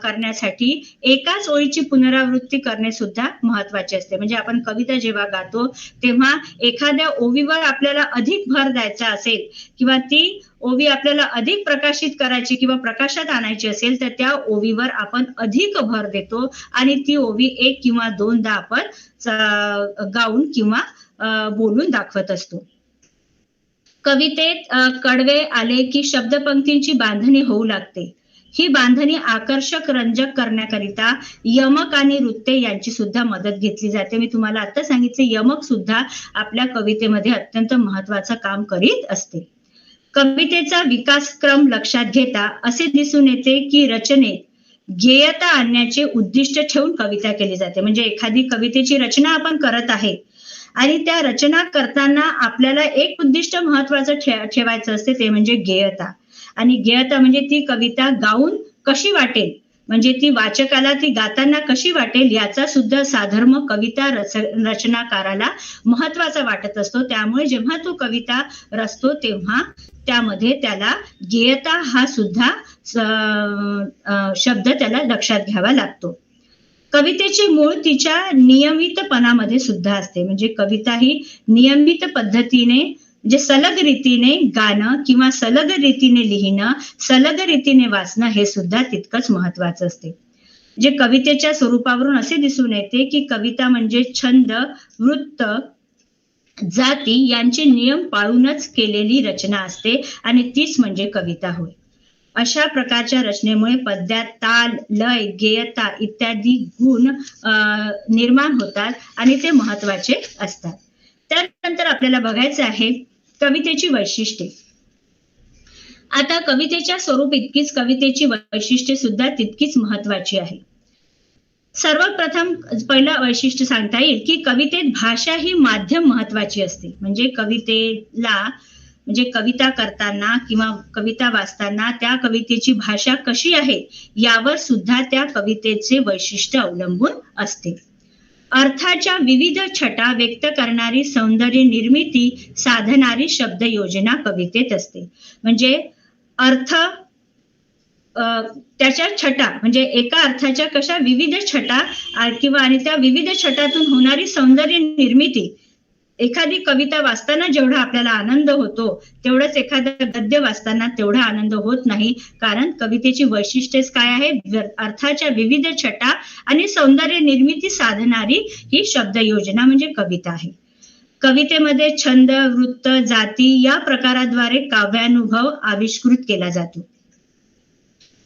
करण्यासाठी एकाच ओळीची पुनरावृत्ती करणे सुद्धा महत्वाचे असते. म्हणजे आपण कविता जेव्हा गातो तेव्हा एखाद्या ओवीवर आपल्याला अधिक भर द्यायचा असेल किंवा ती ओवी आपल्याला अधिक प्रकाशित करायची किंवा प्रकाशात आणायची असेल तर त्या ओवीवर आपण अधिक भर देतो आणि ती ओवी 1 किंवा 2दा आपण गाऊन किंवा बोलून दाखवत असतो. कवितेत कडवे आले की शब्दपंक्तींची बांधणी होऊ लागते. ही बांधणी आकर्षक रंजक करण्याकरिता यमक आणि वृत्ते यांची सुद्धा मदत घेतली जाते. मी तुम्हाला आता सांगितले यमक सुद्धा आपल्या कवितेमध्ये अत्यंत महत्वाचं काम करीत असते. कवितेचा विकासक्रम लक्षात घेता असे दिसून येते की रचनेत गेयता आणण्याचे उद्दिष्ट ठेवून कविता केली जाते. म्हणजे एखादी कवितेची रचना आपण करत आहे आणि त्या रचना करताना आपल्याला एक उद्दिष्ट महत्वाचं ठेवायचं असते, ते म्हणजे गेयता. आणि गेयता म्हणजे ती कविता गाऊन कशी वाटेल, म्हणजे ती वाचकाला ती गाताना कशी वाटेल याचा सुद्धा साधर्म कविता रचनाकाराला महत्वाचा वाटत असतो. त्यामुळे जेव्हा तो कविता रचतो तेव्हा त्यामध्ये त्याला गेयता हा सुद्धा शब्द त्याला लक्षात घ्यावा लागतो. कवितेची मूळ तिच्या नियमितपणामध्ये सुद्धा असते. म्हणजे कविता ही नियमित पद्धतीने म्हणजे सलग रीतीने गाणं किंवा सलग रीतीने लिहिणं, सलग रीतीने वाचणं हे सुद्धा तितकंच महत्वाचं असते. जे कवितेच्या स्वरूपावरून असे दिसून येते की कविता म्हणजे छंद, वृत्त, जाती यांचे नियम पाळूनच केलेली रचना असते आणि तीच म्हणजे कविता होय. अशा प्रकारच्या रचनेमुळे पद्यात ताल, लय, गेयता इत्यादी गुण निर्माण होतात आणि ते महत्वाचे असतात. त्यानंतर आपल्याला बघायचं आहे कवितेची वैशिष्ट्ये. आता कवितेच्या स्वरूप इतकीच कवितेची वैशिष्ट्ये सुद्धा तितकीच महत्वाची आहे. सर्वप्रथम पहिलं वैशिष्ट्य सांगता येईल की कवितेत भाषा ही माध्यम महत्वाची असते. म्हणजे कवितेला म्हणजे कविता करताना किंवा कविता वाचताना त्या कवितेची भाषा कशी आहे यावर सुद्धा त्या कवितेचे वैशिष्ट्य अवलंबून असते. अर्थाच्या विविध छटा व्यक्त करणारी सौंदर्य निर्मिती साधणारी शब्द योजना कवितेत असते. म्हणजे अर्थ त्याच्या छटा म्हणजे एका अर्थाच्या कशा विविध छटा किंवा आणि त्या विविध छटातून होणारी सौंदर्य निर्मिती. एखादी कविता वाचताना जेवढा आपल्याला आनंद होतो तेवढंच एखादं गद्य वाचताना तेवढा आनंद होत नाही, कारण कवितेची वैशिष्ट्यच काय आहे, अर्थाच्या विविध छटा आणि सौंदर्य निर्मिती साधणारी ही शब्द योजना म्हणजे कविता आहे. कवितेमध्ये छंद, वृत्त, जाती या प्रकाराद्वारे काव्यानुभव आविष्कृत केला जातो.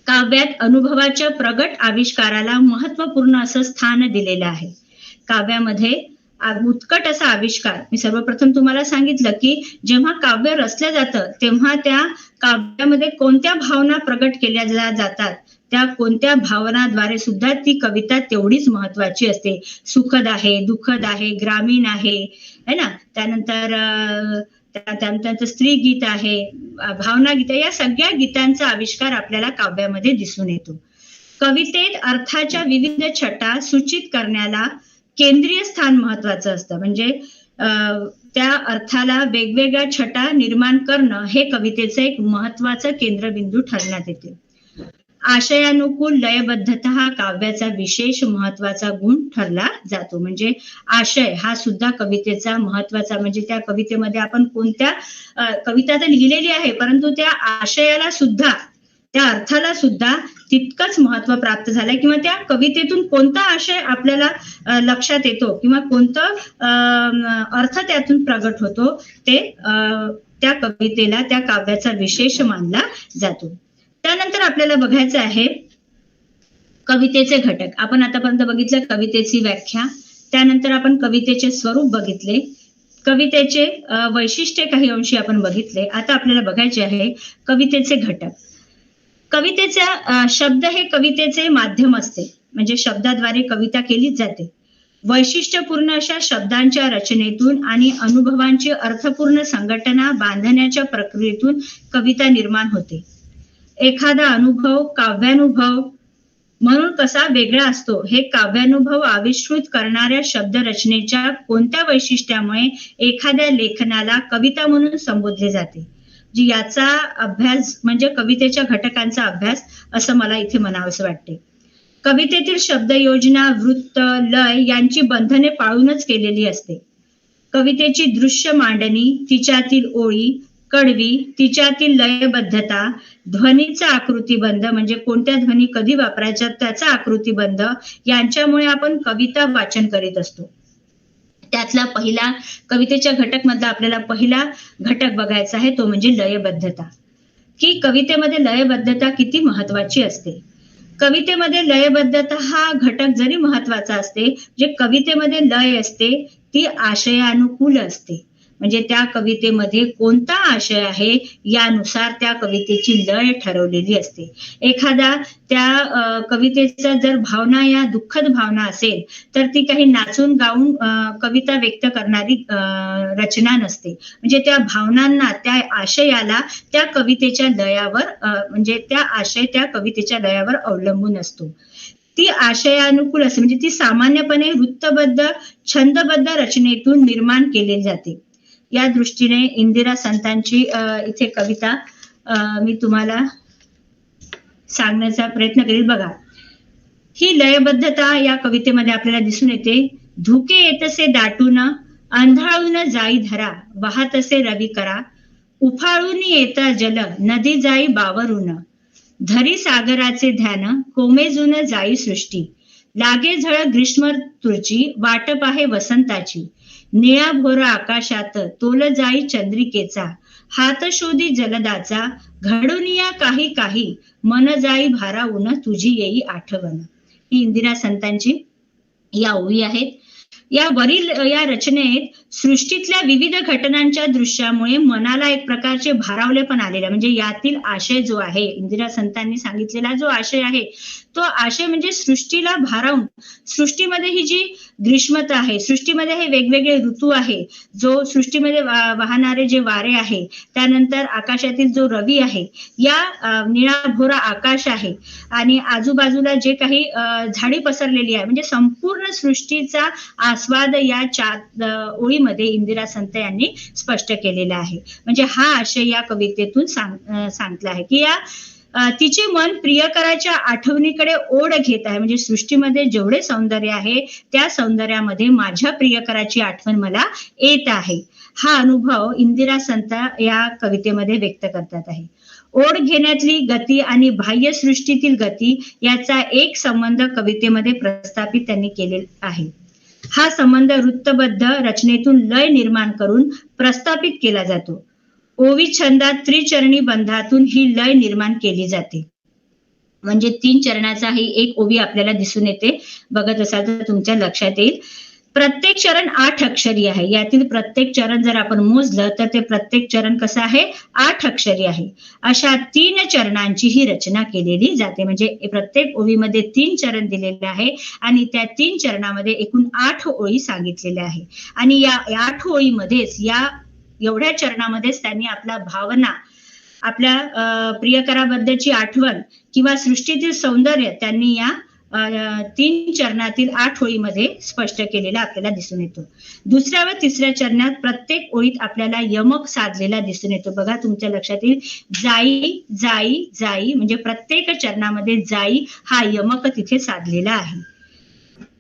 काव्यात अनुभवाच्या प्रगट आविष्काराला महत्वपूर्ण असं स्थान दिलेलं आहे. काव्यामध्ये उत्कट असा आविष्कार, मी सर्वप्रथम तुम्हाला सांगितलं की जेव्हा काव्य रचलं जातं तेव्हा त्या काव्यामध्ये कोणत्या भावना प्रगट केल्या जातात, त्या कोणत्या भावनाद्वारे सुद्धा ती कविता तेवढीच महत्वाची असते. सुखद आहे, दुःखद आहे, ग्रामीण आहे, है ना. त्यानंतर स्त्री गीत आहे, भावना गीत, या सगळ्या गीतांचा आविष्कार आपल्याला काव्यामध्ये दिसून येतो. कवितेत अर्थाच्या विविध छटा सूचित करण्याला केंद्रीय स्थान महत्वाचं असतं. म्हणजे त्या अर्थाला वेगवेगळ्या छटा निर्माण करणं हे कवितेचं एक महत्वाचं केंद्रबिंदू ठरण्यात येते. आशयानुकूल लयबद्धता हा काव्याचा विशेष महत्वाचा गुण ठरला जातो. म्हणजे आशय हा सुद्धा कवितेचा महत्वाचा, म्हणजे त्या कवितेमध्ये आपण कोणत्या कविता तर लिहिलेली आहे परंतु त्या आशयाला सुद्धा, त्या अर्थाला सुद्धा तितकंच महत्व प्राप्त झालंय, किंवा त्या कवितेतून कोणता आशय आपल्याला लक्षात येतो किंवा कोणतं अर्थ त्यातून प्रगट होतो ते त्या कवितेला, त्या काव्याचा विशेष मानला जातो. त्यानंतर आपल्याला बघायचं आहे कवितेचे घटक. आपण आतापर्यंत बघितलं कवितेची व्याख्या, त्यानंतर आपण कवितेचे स्वरूप बघितले, कवितेचे वैशिष्ट्ये काही अंशी आपण बघितले. आता आपल्याला बघायचे आहे कवितेचे घटक. कवितेचा शब्द हे कवितेचे माध्यम असते, म्हणजे शब्दाद्वारे कविता केलीच जाते. वैशिष्ट्यपूर्ण अशा शब्दांच्या रचनेतून आणि अनुभवांची अर्थपूर्ण संघटना बांधण्याच्या प्रक्रियेतून कविता निर्माण होते. एखादा अनुभव काव्यानुभव म्हणून कसा वेगळा असतो हे काव्यानुभव आविष्कृत करणाऱ्या शब्दरचनेच्या कोणत्या वैशिष्ट्यामुळे एखाद्या लेखनाला कविता म्हणून संबोधले जाते. याचा अभ्यास म्हणजे कवितेच्या घटकांचा अभ्यास असं मला इथे म्हणावंसं वाटते. कवितेतील शब्दयोजना, वृत्त, लय यांची बंधने पाळूनच केलेली असते. कवितेची दृश्य मांडणी, तिच्यातील ओळी, कडवी, तिच्यातील लयबद्धता, ध्वनीचा आकृतीबंध म्हणजे कोणत्या ध्वनी कधी वापरायच्या त्याचा आकृतीबंध, यांच्यामुळे आपण कविता वाचन करीत असतो. त्यातला पहिला कवितेच्या घटक मधला आपल्याला पहिला घटक बघायचा आहे तो म्हणजे लयबद्धता. की कवितेमध्ये लयबद्धता किती महत्वाची असते. कवितेमध्ये लयबद्धता हा घटक जरी महत्वाचा असते, जे कवितेमध्ये लय असते ती आशयानुकूल असते. म्हणजे त्या कवितेमध्ये कोणता आशय आहे यानुसार त्या कवितेची लय ठरवलेली असते. एखादा त्या कवितेचा जर भावना या दुःखद भावना असेल तर ती काही नाचून गाऊन कविता व्यक्त करणारी रचना नसते. म्हणजे त्या भावनांना, त्या आशयाला त्या कवितेच्या लयावर म्हणजे त्या आशय त्या कवितेच्या लयावर अवलंबून असतो. ती आशयानुकूल असते, म्हणजे ती सामान्यपणे वृत्तबद्ध छंदबद्ध रचनेतून निर्माण केली जाते. या दृष्टीने इंदिरा संतांची इथे कविता मी तुम्हाला सांगण्याचा प्रयत्न करेल. बघा, ही लयबद्धता या कवितेमध्ये आपल्याला दिसून येते. धुके येतसे दाटून, अंधाळून जाई धरा, वाहतसे रवी करा, उफाळून येता जल, नदी जाई बावरून, धरी सागराचे ध्यान, कोमेजून जाई सृष्टी, लागे झळ ग्रीष्म ऋतूची, वाट पाहे वसंताची, निळा भोर आकाशात, तोल जाई चंद्रिकेचा, हात शोधी जलदाचा, घडून या काही काही, मन जाई भारावून, तुझी येई आठवण. ही इंदिरा संतांची या ओळी आहेत. या वरील या रचनेत सृष्टीतल्या विविध घटनांच्या दृश्यामुळे मनाला एक प्रकारचे भारावले पण आलेले, म्हणजे यातील आशय जो आहे, इंदिरा संतांनी सांगितलेला जो आशय आहे तो आशय म्हणजे सृष्टीला भारावून, सृष्टीमध्ये ही जी ग्रीष्मता आहे, सृष्टीमध्ये हे वेगवेगळे ऋतू आहे, जो सृष्टीमध्ये वाहणारे जे वारे आहे, त्यानंतर आकाशातील जो रवी आहे, या निळाभोरा आकाश आहे आणि आजूबाजूला जे काही झाडी पसरलेली आहे, म्हणजे संपूर्ण सृष्टीचा आस्वाद या ओळीमध्ये इंदिरा संत यांनी स्पष्ट केलेला आहे. म्हणजे हा आशय या कवितेतून सांगितला आहे की या तिचे मन प्रियकराच्या आठवणीकडे ओढ घेत आहे. म्हणजे सृष्टीमध्ये जेवढे सौंदर्य आहे त्या सौंदर्यामध्ये माझ्या प्रियकराची आठवण मला येत आहे. हा अनुभव इंदिरा संत या कवितेमध्ये व्यक्त करतात आहे. ओढ घेण्यातली गती आणि बाह्य सृष्टीतील गती याचा एक संबंध कवितेमध्ये प्रस्थापित त्यांनी केलेला आहे. हा संबंध वृत्तबद्ध रचनेतून लय निर्माण करून प्रस्थापित केला जातो. ओवी छंदात त्रिचरणी बंधातून ही लय निर्माण केली जाते. म्हणजे 3 चरणाचा ही एक ओवी आपल्याला दिसून येते. बघत असाल तर तुमच्या लक्षात येईल. प्रत्येक चरण 8 अक्षरी आहे. यातील प्रत्येक चरण जर आपण मोजलं तर ते प्रत्येक चरण कसं आहे? 8 अक्षरी आहे. अशा 3 चरणांची ही रचना केलेली जाते. म्हणजे प्रत्येक ओवीमध्ये 3 चरण दिलेले आहे आणि त्या 3 चरणामध्ये एकूण 8 ओळी सांगितलेल्या आहे. आणि या 8 ओळीमध्येच एवढ्या चरणामध्येच त्यांनी आपला भावना, आपल्या प्रियकराबद्दलची आठवण किंवा सृष्टीतील सौंदर्य त्यांनी या 3 चरणातील 8 ओळीमध्ये स्पष्ट केलेला आपल्याला दिसून येतो. दुसऱ्या व तिसऱ्या चरणात प्रत्येक ओळीत आपल्याला यमक साधलेला दिसून येतो. बघा तुमच्या लक्षात येईल, जाई जाई जाई, म्हणजे प्रत्येक चरणामध्ये जाई हा यमक तिथे साधलेला आहे.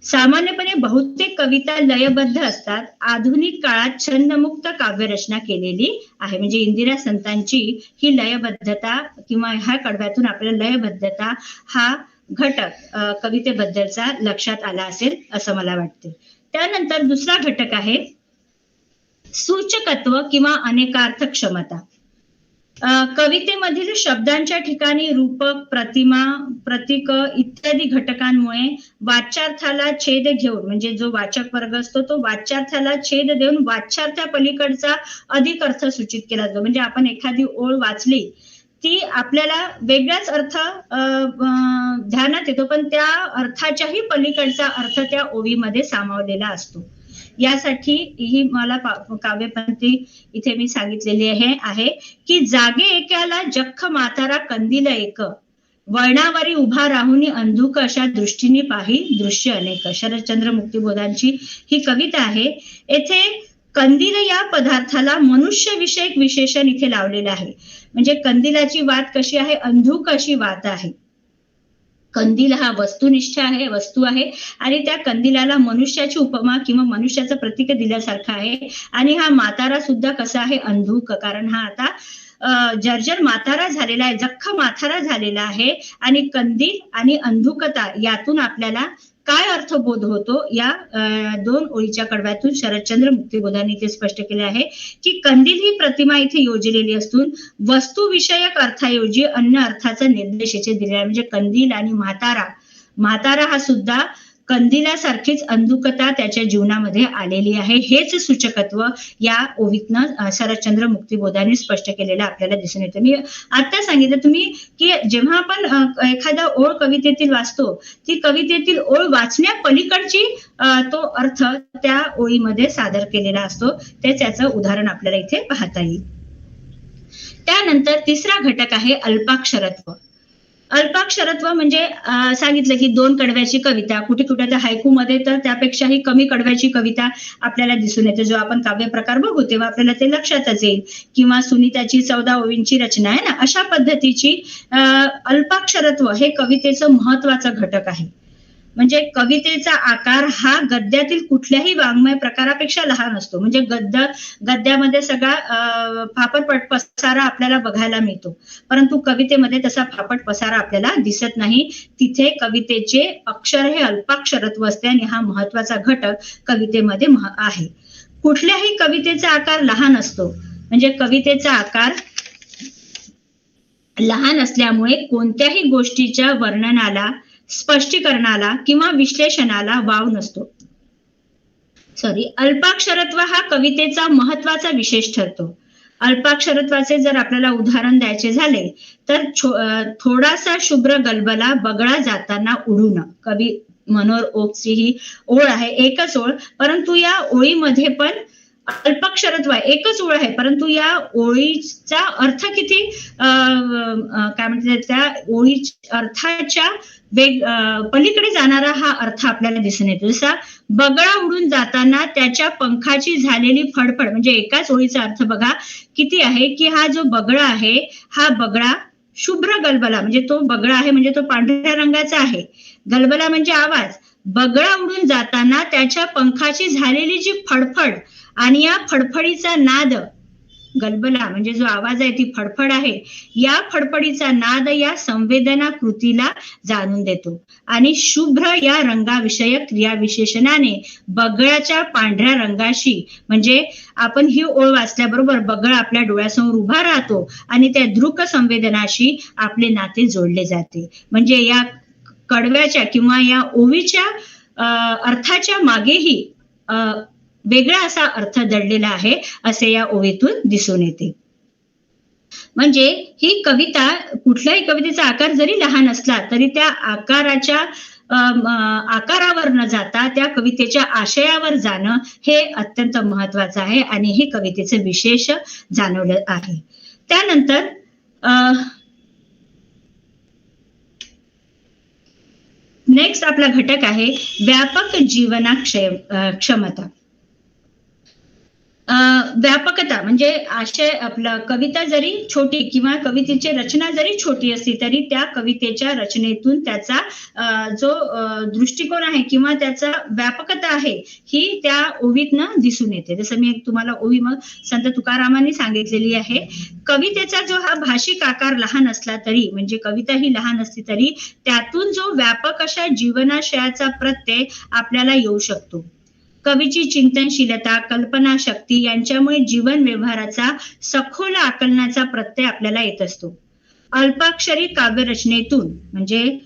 सामान्यपणे बहुतेक कविता लयबद्ध असतात. आधुनिक काळात छंदमुक्त काव्यरचना केलेली आहे. म्हणजे इंदिरा संतांची ही लयबद्धता किंवा ह्या कडव्यातून आपल्याला लयबद्धता हा घटक कवितेबद्दलचा लक्षात आला असेल असं मला वाटते. त्यानंतर दुसरा घटक आहे सूचकत्व किंवा अनेकार्थ क्षमता. कवितेमधील शब्दांच्या ठिकाणी रूपक, प्रतिमा, प्रतीक इत्यादी घटकांमुळे वाच्यार्थाला छेद घेऊन, म्हणजे जो वाचक वर्ग असतो तो वाच्यार्थाला छेद देऊन वाच्यार्थ्या पलीकडचा अधिक अर्थ सूचित केला जातो. म्हणजे आपण एखादी ओळ वाचली ती आपल्याला वेगळाच अर्थ ध्यानात येतो, पण त्या अर्थाच्याही पलीकडचा अर्थ त्या ओवीमध्ये सामावलेला असतो. यासाठी ही मला काव्यपंथी इथे मी सांगितलेली आहे की जागे एकाला जख्ख मातारा कंदील एक, वळणावरी उभा राहुनी अंधुक अशा दृष्टीने पाही दृश्य अनेक. शरदचंद्र मुक्तिबोधांची ही कविता आहे. येथे कंदील या पदार्थाला मनुष्यविषयक विशेषण इथे लावलेलं आहे. म्हणजे कंदिलाची वात कशी आहे? अंधुक अशी वात आहे. कंदील हा वस्तुनिष्ठ आहे, वस्तू आहे, आणि त्या कंदिलाला मनुष्याची उपमा किंवा मनुष्याचं प्रतीक दिल्यासारखं आहे. आणि हा मातारा सुद्धा कसा आहे? अंधुक. कारण हा आता जर्जर मातारा झालेला आहे, जख्ख मातारा झालेला आहे. आणि कंदील आणि अंधुकता यातून आपल्याला काय अर्थबोध होतो या 2 ओळीच्या कडव्यातून शरदचंद्र मुक्तिबोधांनी इथे स्पष्ट केले आहे की कंदील ही प्रतिमा इथे योजलेली असून वस्तुविषयक अर्थाऐवजी अन्य अर्थाचा निर्देश इथे दिलेला आहे. म्हणजे कंदील आणि म्हातारा हा सुद्धा कंदिलासारखीच अंधुकता त्याच्या जीवनामध्ये आलेली आहे. हेच सूचकत्व या ओवीतनं शरदचंद्र मुक्तिबोधांनी स्पष्ट केलेलं आपल्याला दिसून येतं. मी आता सांगितलं तुम्ही की जेव्हा आपण एखादा ओळ कवितेतील वाचतो, ती कवितेतील ओळ वाचण्या पलीकडची तो अर्थ त्या ओळीमध्ये सादर केलेला असतो. तेच याचं उदाहरण आपल्याला इथे पाहता येईल. त्यानंतर तिसरा घटक आहे अल्पाक्षरत्व. अल्पाक्षरत्व म्हणजे सांगितलं की 2 कडव्याची कविता, कुठे कुठे तर हायकूमध्ये तर त्यापेक्षाही कमी कडव्याची कविता आपल्याला दिसून येते. जो आपण काव्य प्रकार बघू तेव्हा आपल्याला ते लक्षातच येईल. किंवा सुनीताची 14 ओळींची रचना आहे ना, अशा पद्धतीची अल्पाक्षरत्व हे कवितेचं महत्वाचं घटक आहे. म्हणजे कवितेचा आकार हा गद्यातील कुठल्याही वाङ्मय प्रकारापेक्षा लहान असतो. म्हणजे गद्यामध्ये सगळा फापट पसारा आपल्याला बघायला मिळतो, परंतु कवितेमध्ये तसा फापट पसारा आपल्याला दिसत नाही. तिथे कवितेचे अक्षर हे अल्पाक्षरत्व असते आणि हा महत्वाचा घटक कवितेमध्ये आहे. कुठल्याही कवितेचा आकार लहान असतो. म्हणजे कवितेचा आकार लहान असल्यामुळे कोणत्याही गोष्टीच्या वर्णनाला, स्पष्टीकरणाला किंवा विश्लेषणाला वाव नसतो. अल्पाक्षरत्व हा कवितेचा महत्वाचा विशेष ठरतो. अल्पाक्षरत्वाचे जर आपल्याला उदाहरण द्यायचे झाले तर थोडासा शुभ्र गलबला बगळा जाताना उडून, कवी मनोहर ओकची ही ओळ आहे. एकच ओळ, परंतु या ओळीमध्ये पण अल्पाक्षरत्व आहे. एकच ओळ आहे, परंतु या ओळीचा अर्थ किती काय म्हणतात, त्या ओळी अर्थाच्या पलीकडे जाणारा हा अर्थ आपल्याला दिसून येतो. जसा बगळा उडून जाताना त्याच्या पंखाची झालेली फडफड, म्हणजे एकाच ओळीचा अर्थ बघा किती आहे की हा जो बगळा आहे, हा बगळा शुभ्र गलबला, म्हणजे तो बगळा आहे म्हणजे तो पांढऱ्या रंगाचा आहे. गलबला म्हणजे आवाज. बगळा उडून जाताना त्याच्या पंखाची झालेली जी फडफड आणि या फडफडीचा नाद गलबला म्हणजे जो आवाज आहे, ती फडफड आहे, या फडफडीचा नाद या संवेदना कृतीला जाणून देतो. आणि शुभ्र या रंगाविषयक क्रियाविशेषणाने बगळाच्या पांढऱ्या रंगाशी, म्हणजे आपण ही ओळ वाचल्याबरोबर बगळ आपल्या डोळ्यासमोर उभा राहतो आणि त्या दृक संवेदनाशी आपले नाते जोडले जाते. म्हणजे या कडव्याच्या किंवा या ओवीच्या अर्थाच्या मागेही वेगळा असा अर्थ दडलेला आहे, असे या ओवीतून दिसून येते. म्हणजे ही कविता, कुठल्याही कवितेचा आकार जरी लहान असला तरी त्या आकारावर न जाता त्या कवितेच्या आशयावर जाणं हे अत्यंत महत्वाचं आहे आणि हे कवितेचं विशेष जाणवलं आहे. त्यानंतर नेक्स्ट आपला घटक आहे व्यापक जीवना क्षमता. व्यापकता म्हणजे आशय, आपला कविता जरी छोटी किंवा कवितेची रचना जरी छोटी असली तरी त्या कवितेच्या रचनेतून त्याचा जो दृष्टिकोन आहे किंवा त्याचा व्यापकता आहे ही त्या ओवीतनं दिसून येते. जसं मी तुम्हाला ओवी मग संत तुकारामांनी सांगितलेली आहे. कवितेचा जो हा भाषिक आकार लहान असला तरी, म्हणजे कविता ही लहान असली तरी त्यातून जो व्यापक अशा जीवनाशयाचा प्रत्यय आपल्याला येऊ शकतो. कवीची चिंतनशीलता, कल्पना शक्ती यांच्यामुळे जीवन व्यवहाराचा सखोल आकलनाचा प्रत्यय आपल्याला येत असतो. अल्पाक्षरी काव्यरचनेतून म्हणजे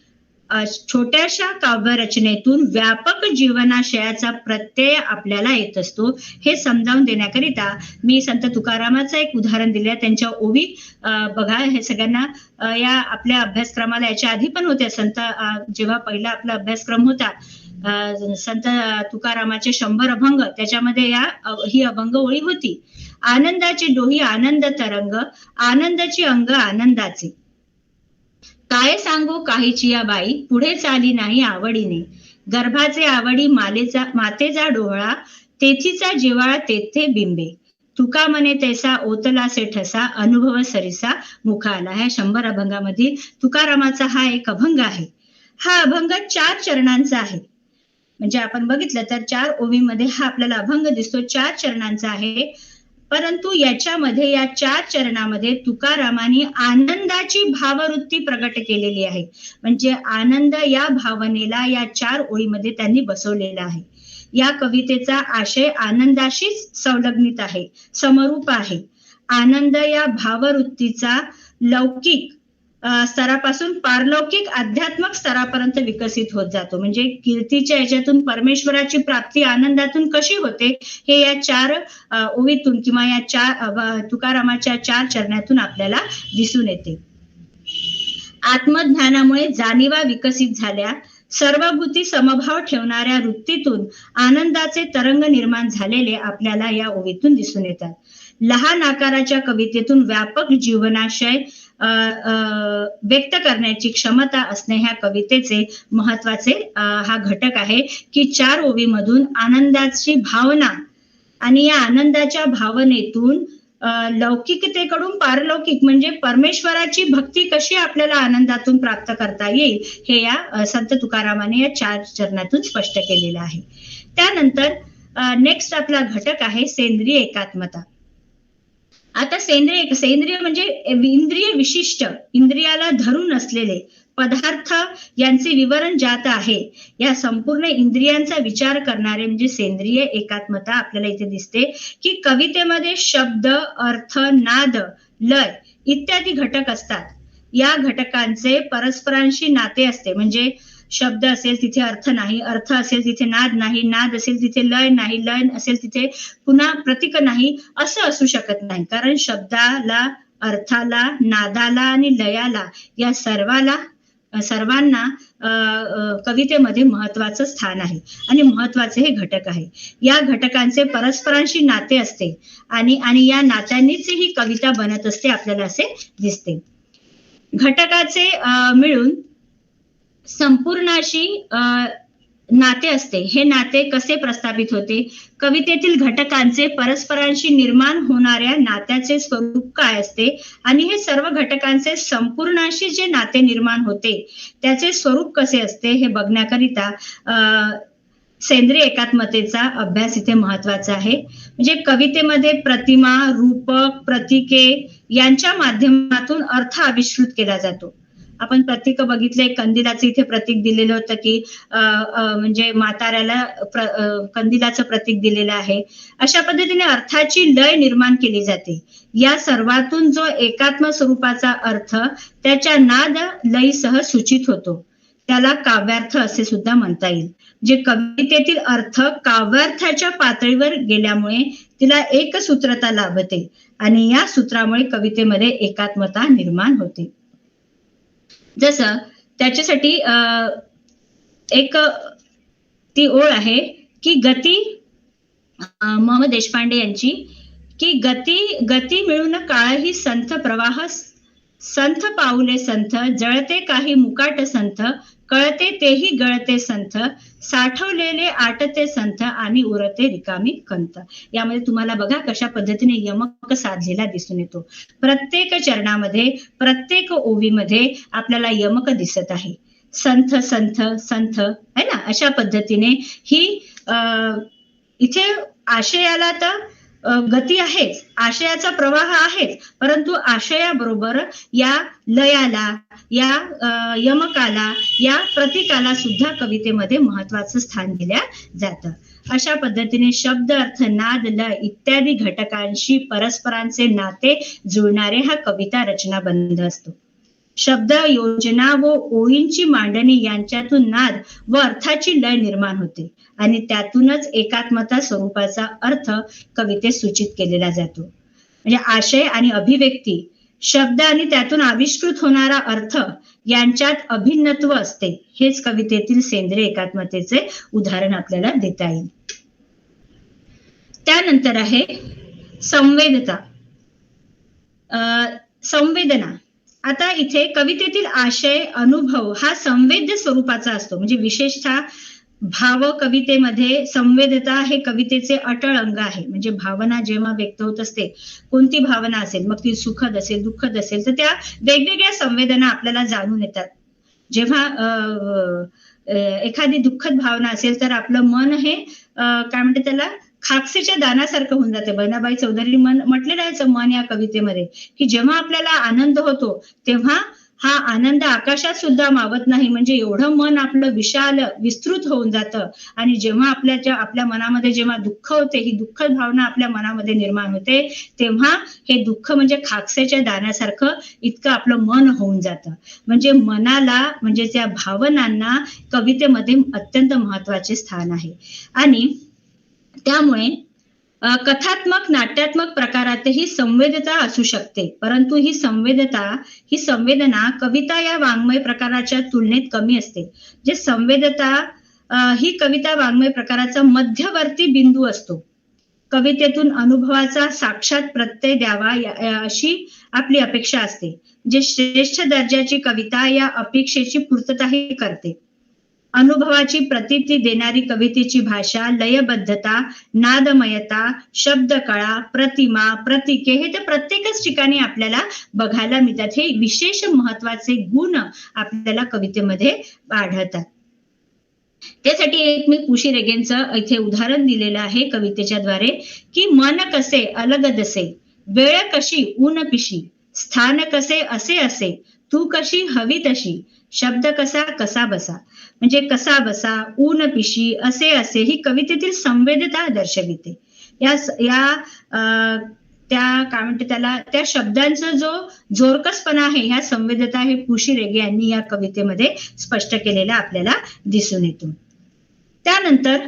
छोट्याशा काव्यरचनेतून व्यापक जीवनाशयाचा प्रत्यय आपल्याला येत असतो. हे समजावून देण्याकरिता मी संत तुकारामाचं एक उदाहरण दिलं. त्यांच्या ओवी बघा, हे सगळ्यांना या आपल्या अभ्यासक्रमाला याच्या आधी पण होत्या. संत जेव्हा पहिला आपला अभ्यासक्रम होता संत तुकारामाचे 100 अभंग, त्याच्यामध्ये ही अभंग ओळी होती. आनंदाची डोही आनंद तरंग, आनंदाची अंग आनंदाचे, काय सांगू काहीची या बाई, पुढे चाली नाही आवडीने, गर्भाचे आवडी मातेचा डोहळा, तेथीचा जिवाळा तेथे बिंबे, तुका मने तैसा ओतलासे ठसा, अनुभव सरिसा मुखा आला. ह्या 100 अभंगामधील तुकारामाचा हा एक अभंग आहे. हा अभंग 4 चरणांचा आहे. म्हणजे आपण बघितलं तर 4 ओवीमध्ये हा आपल्याला अभंग दिसतो, 4 चरणांचा आहे. परंतु याच्यामध्ये या 4 चरणामध्ये तुकारामांनी आनंदाची भाववृत्ती प्रगट केलेली आहे. म्हणजे आनंद या भावनेला या 4 ओळीमध्ये त्यांनी बसवलेला आहे. या कवितेचा आशय आनंदाशीच संलग्नित आहे, समरूप आहे. आनंद या भाववृत्तीचा लौकिक स्तरापासून पारलौकिक आध्यात्मिक स्तरापर्यंत विकसित होत जातो. म्हणजे कीर्तीच्या याच्यातून परमेश्वराची प्राप्ती आनंदातून कशी होते हे या 4 ओवीतून किंवा या तुकारामाच्या 4 चरणातून आपल्याला दिसून येते. आत्मज्ञानामुळे जाणीवा विकसित झाल्या, सर्वभूती समभाव ठेवणाऱ्या वृत्तीतून आनंदाचे तरंग निर्माण झालेले आपल्याला या ओवीतून दिसून येतात. लहान आकाराच्या कवितेतून व्यापक जीवनाशय व्यक्त करण्याची क्षमता असणे ह्या कवितेचे महत्वाचे हा घटक आहे की 4 ओवीमधून आनंदाची भावना आणि या आनंदाच्या भावनेतून लौकिकतेकडून पारलौकिक म्हणजे परमेश्वराची भक्ती कशी आपल्याला आनंदातून प्राप्त करता येईल हे या संत तुकारामाने या 4 चरणातून स्पष्ट केलेलं आहे. त्यानंतर नेक्स्ट आपला घटक आहे सेंद्रिय एकात्मता. आता सेंद्रिय म्हणजे इंद्रिय विशिष्ट, इंद्रियाला धरून असलेले पदार्थ यांचे विवरण ज्यात आहे या संपूर्ण इंद्रियांचा विचार करणारे म्हणजे सेंद्रिय एकात्मता आपल्याला इथे दिसते. की कवितेमध्ये शब्द, अर्थ, नाद, लय इत्यादी घटक असतात. या घटकांचे परस्परांशी नाते असते. म्हणजे शब्द असेल तिथे अर्थ नाही, अर्थ असेल तिथे नाद नाही, नाद असेल तिथे लय नाही, लय असेल तिथे पुन्हा प्रतीक नाही, असं असू शकत नाही. कारण शब्दाला, अर्थाला, नादाला आणि लयाला या सर्वांना कवितेमध्ये महत्वाचं स्थान आहे आणि महत्वाचे हे घटक आहे. या घटकांचे परस्परांशी नाते असते आणि या नात्यांनीच ही कविता बनत असते आपल्याला असे दिसते. घटकाचे मिळून संपूर्ण अशी नाते असते. हे नाते कसे प्रस्थापित होते? कवितेतील घटकांचे परस्परांशी निर्माण होणाऱ्या नात्याचे स्वरूप काय असते आणि हे सर्व घटकांचे संपूर्णाशी जे नाते निर्माण होते त्याचे स्वरूप कसे असते हे बघण्याकरिता सेंद्रिय एकात्मतेचा अभ्यास इथे महत्वाचा आहे. म्हणजे कवितेमध्ये प्रतिमा, रूपक, प्रतीके यांच्या माध्यमातून अर्थ आविष्कृत केला जातो. आपण प्रतीक बघितले, कंदिलाचं इथे प्रतीक दिलेलं होतं की म्हणजे म्हाताऱ्याला कंदिलाचं प्रतीक दिलेलं आहे. अशा पद्धतीने अर्थाची लय निर्माण केली जाते. या सर्वातून जो एकात्म स्वरूपाचा अर्थ त्याच्या नाद लयीसह सूचित होतो, त्याला काव्यार्थ असे सुद्धा म्हणता येईल. जे कवितेतील अर्थ काव्यार्थाच्या पातळीवर गेल्यामुळे तिला एकसूत्रता लाभते आणि या सूत्रामुळे कवितेमध्ये एकात्मता निर्माण होते. जसं त्याच्यासाठी एक ती ओळ आहे की गती, मोहम्मद देशपांडे यांची, की गती मिळून काळही संथ प्रवाह, संथ पाऊले संथ, जळते काही मुकाट संथ, कळते तेही गळते संथ, साठवलेले आटते संथ आणि उरते रिकामी कंत. यामध्ये तुम्हाला बघा कशा पद्धतीने यमक साधलेला दिसून येतो. प्रत्येक चरणामध्ये, प्रत्येक ओवीमध्ये आपल्याला यमक दिसत आहे. संथ संथ संथ है ना. अशा पद्धतीने ही इथे आशयाला तर गती आहेच, आशयाचा प्रवाह आहेच, परंतु आशयाबरोबर या लयाला, या यमकाला, या प्रतीकाला सुद्धा कवितेमध्ये महत्वाचं स्थान दिल्या जातं. अशा पद्धतीने शब्द, अर्थ, नाद, लय इत्यादी घटकांशी परस्परांचे नाते जुळणारे हा कविता रचनाबंध असतो. शब्द, योजना व ओळींची मांडणी यांच्यातून नाद व अर्थाची लय निर्माण होते आणि त्यातूनच एकात्मता स्वरूपाचा अर्थ कवितेत सूचित केलेला जातो. म्हणजे आशय आणि अभिव्यक्ती, शब्द आणि त्यातून आविष्कृत होणारा अर्थ यांच्यात अभिन्नत्व असते. हेच कवितेतील सेंद्रिय एकात्मतेचे उदाहरण आपल्याला देता येईल. त्यानंतर आहे संवेदता, संवेदना. आता इथे कवितेतील आशय, अनुभव हा संवेद्य स्वरूपाचा असतो. म्हणजे विशेषतः भाव कवितेमध्ये संवेदता हे कवितेचे अटळ अंग आहे. म्हणजे भावना जेव्हा व्यक्त होत असते, कोणती भावना असेल, मग ती सुखद असेल, दुःखद असेल, तर त्या वेगवेगळ्या संवेदना आपल्याला जाणून येतात. जेव्हा एखादी दुःखद भावना असेल तर आपलं मन हे काय म्हणते त्याला, खाकसेच्या दानासारखं होऊन जाते. बहिणाबाई चौधरी म्हटलेलं आहे मन या कवितेमध्ये, की जेव्हा आपल्याला आनंद होतो तेव्हा हा आनंद आकाशात सुद्धा मावत नाही. म्हणजे एवढं मन आपलं विशाल, विस्तृत होऊन जातं. आणि जेव्हा आपल्या मनामध्ये जेव्हा दुःख होते, ही दुःखद भावना आपल्या मनामध्ये निर्माण होते, तेव्हा हे दुःख म्हणजे खाकसेच्या दाण्यासारखं इतकं आपलं मन होऊन जातं. म्हणजे मनाला, म्हणजे त्या भावनांना कवितेमध्ये अत्यंत महत्वाचे स्थान आहे. आणि त्यामुळे कथात्मक, नाट्यात्मक प्रकारातही संवेदता असू शकते, परंतु ही संवेदना कविता या वाङ्मय प्रकाराच्या तुलनेत कमी असते. जे संवेदता ही कविता वाङ्मय प्रकाराचा मध्यवर्ती बिंदू असतो. कवितेतून अनुभवाचा साक्षात प्रत्यय द्यावा अशी आपली अपेक्षा असते. जे श्रेष्ठ दर्जाची कविता या अपेक्षेची पूर्तताही करते. अनुभवाची प्रतीती देणारी कवितेची भाषा, लयबद्धता, नादमयता, शब्दकळा, प्रतिमा, प्रतीके हे तर प्रत्येकच ठिकाणी आपल्याला बघायला मिळतात. हे विशेष महत्वाचे गुण आपल्याला कवितेमध्ये आढळतात. त्यासाठी एक मी पुशी रेगेंचं इथे उदाहरण दिलेलं आहे कवितेच्या द्वारे, की मन कसे अलगद असे, वेळ कशी ऊन पिशी, स्थान कसे असे असे, तू कशी हवी तशी, शब्द कसा कसा बसा. म्हणजे कसा बसा, ऊन पिशी, असे असे ही कवितेतील संवेदता दर्शविते. त्या काय म्हणते त्याला, त्या शब्दांचा जो जोरकसपणा आहे, ह्या संवेदता हे पुशी रेगे यांनी या कवितेमध्ये स्पष्ट केलेला आपल्याला दिसून येतो. त्यानंतर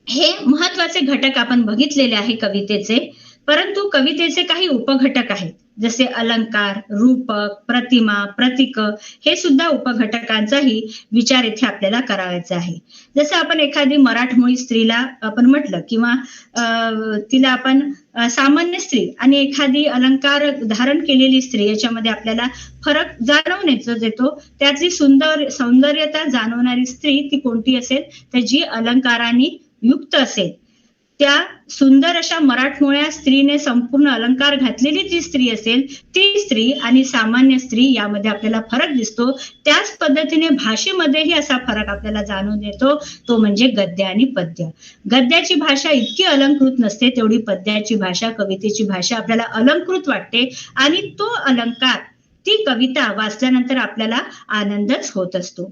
हे महत्वाचे घटक आपण बघितलेले आहे कवितेचे, परंतु कवितेचे काही उपघटक आहेत. जसे अलंकार, रूपक, प्रतिमा, प्रतीक हे सुद्धा उपघटकांचाही विचार इथे आपल्याला करायचा आहे. जसं आपण एखादी मराठमोळी स्त्रीला आपण म्हटलं, किंवा तिला आपण सामान्य स्त्री आणि एखादी अलंकार धारण केलेली स्त्री याच्यामध्ये आपल्याला फरक जाणवून येतो. त्याची सौंदर्यता जाणवणारी स्त्री ती कोणती असेल, तर जी अलंकारांनी युक्त असेल. त्या सुंदर अशा मराठमोळ्या स्त्रीने संपूर्ण अलंकार घातलेली जी स्त्री असेल ती स्त्री आणि सामान्य स्त्री यामध्ये आपल्याला फरक दिसतो. त्याच पद्धतीने भाषेमध्येही असा फरक आपल्याला जाणून येतो, तो म्हणजे गद्य आणि पद्य. गद्याची भाषा इतकी अलंकृत नसते तेवढी पद्याची भाषा, कवितेची भाषा आपल्याला अलंकृत वाटते आणि तो अलंकार, ती कविता वाचल्यानंतर आपल्याला आनंदच होत असतो.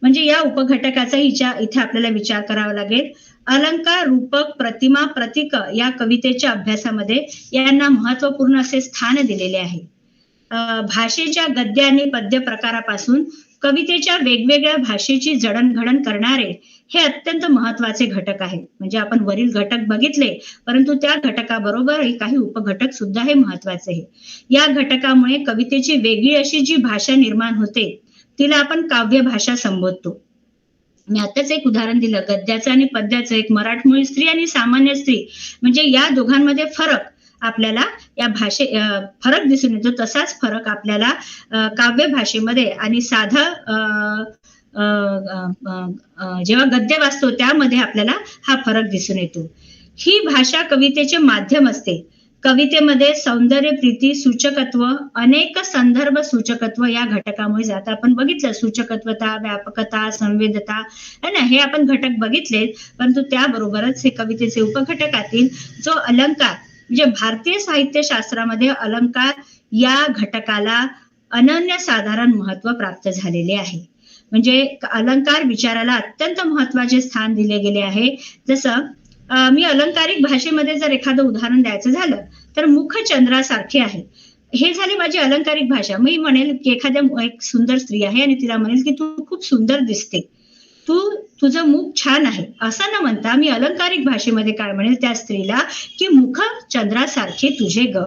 म्हणजे या उपघटकाचा इथे आपल्याला विचार करावा लागेल. अलंकार, रूपक, प्रतिमा, प्रतीक या कवितेच्या अभ्यासामध्ये यांना महत्वपूर्ण असे स्थान दिलेले आहे. भाषेच्या गद्य आणि पद्य प्रकारापासून कवितेच्या वेगवेगळ्या भाषेची जडणघडण करणारे हे अत्यंत महत्वाचे घटक आहेत. म्हणजे आपण वरील घटक बघितले, परंतु त्या घटकाबरोबर काही उपघटक सुद्धा हे महत्वाचे आहे. या घटकामुळे कवितेची वेगळी अशी जी भाषा निर्माण होते तिला आपण काव्य भाषा संबोधतो. मी आताच एक उदाहरण दिलं गद्याचं आणि पद्याचं, एक मराठमोळी स्त्री आणि सामान्य स्त्री, म्हणजे या दोघांमध्ये फरक आपल्याला या फरक दिसून येतो. तसाच फरक आपल्याला काव्य भाषेमध्ये आणि साधा जेव्हा गद्य वाचतो त्यामध्ये आपल्याला हा फरक दिसून येतो. ही भाषा कवितेचे माध्यम असते. कवितेमध्ये सौंदर्य, प्रीती, सूचकत्व, अनेक संदर्भ सूचकत्व या घटकामुळे जातं. आपण बघितलं सूचकत्वता, व्यापकता, संवेदता है ना, हे आपण घटक बघितले. परंतु त्याबरोबरच हे कवितेचे उपघटकातील जो अलंकार, म्हणजे भारतीय साहित्यशास्त्रामध्ये अलंकार या घटकाला अनन्यसाधारण महत्व प्राप्त झालेले आहे. म्हणजे अलंकार विचाराला अत्यंत महत्वाचे स्थान दिले गेले आहे. जसं मी अलंकारिक भाषेमध्ये जर एखादं उदाहरण द्यायचं झालं तर मुखचंद्रासारखे आहे. हे झाली माझी अलंकारिक भाषा. मी म्हणेल की एक सुंदर स्त्री आहे आणि तिला म्हणेल की तू खूप सुंदर दिसते, तुझं मुख छान आहे, असं न म्हणता मी अलंकारिक भाषेमध्ये काय म्हणेल त्या स्त्रीला की मुखचंद्रासारखे तुझे ग.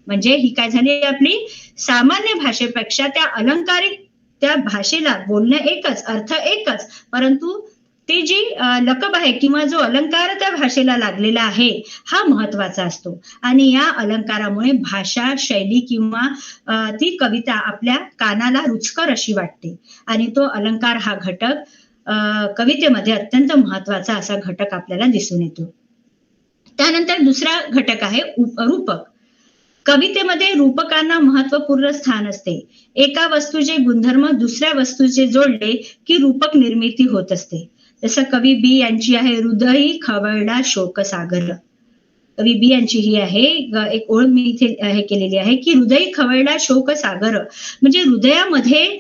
म्हणजे ही काय झाली आपली सामान्य भाषेपेक्षा त्या अलंकारिक त्या भाषेला बोलणं एकच, अर्थ एकच, परंतु ती जी लकब आहे किंवा जो अलंकार त्या भाषेला लागलेला आहे हा महत्वाचा असतो. आणि या अलंकारामुळे भाषा शैली किंवा ती कविता आपल्या कानाला रुचकर अशी वाटते. आणि तो अलंकार हा घटक कवितेमध्ये अत्यंत महत्वाचा असा घटक आपल्याला दिसून येतो. त्यानंतर दुसरा घटक आहे रूपक. कवितेमध्ये रूपकांना महत्वपूर्ण स्थान असते. एका वस्तूचे गुणधर्म दुसऱ्या वस्तूचे जोडले की रूपक निर्मिती होत असते. जसं कवी बी यांची आहे हृदयी खवळला शोक सागर. कवी बी यांची ही आहे एक ओळ मी इथे हे केलेली आहे की हृदयी खवळला शोक सागर. म्हणजे हृदयामध्ये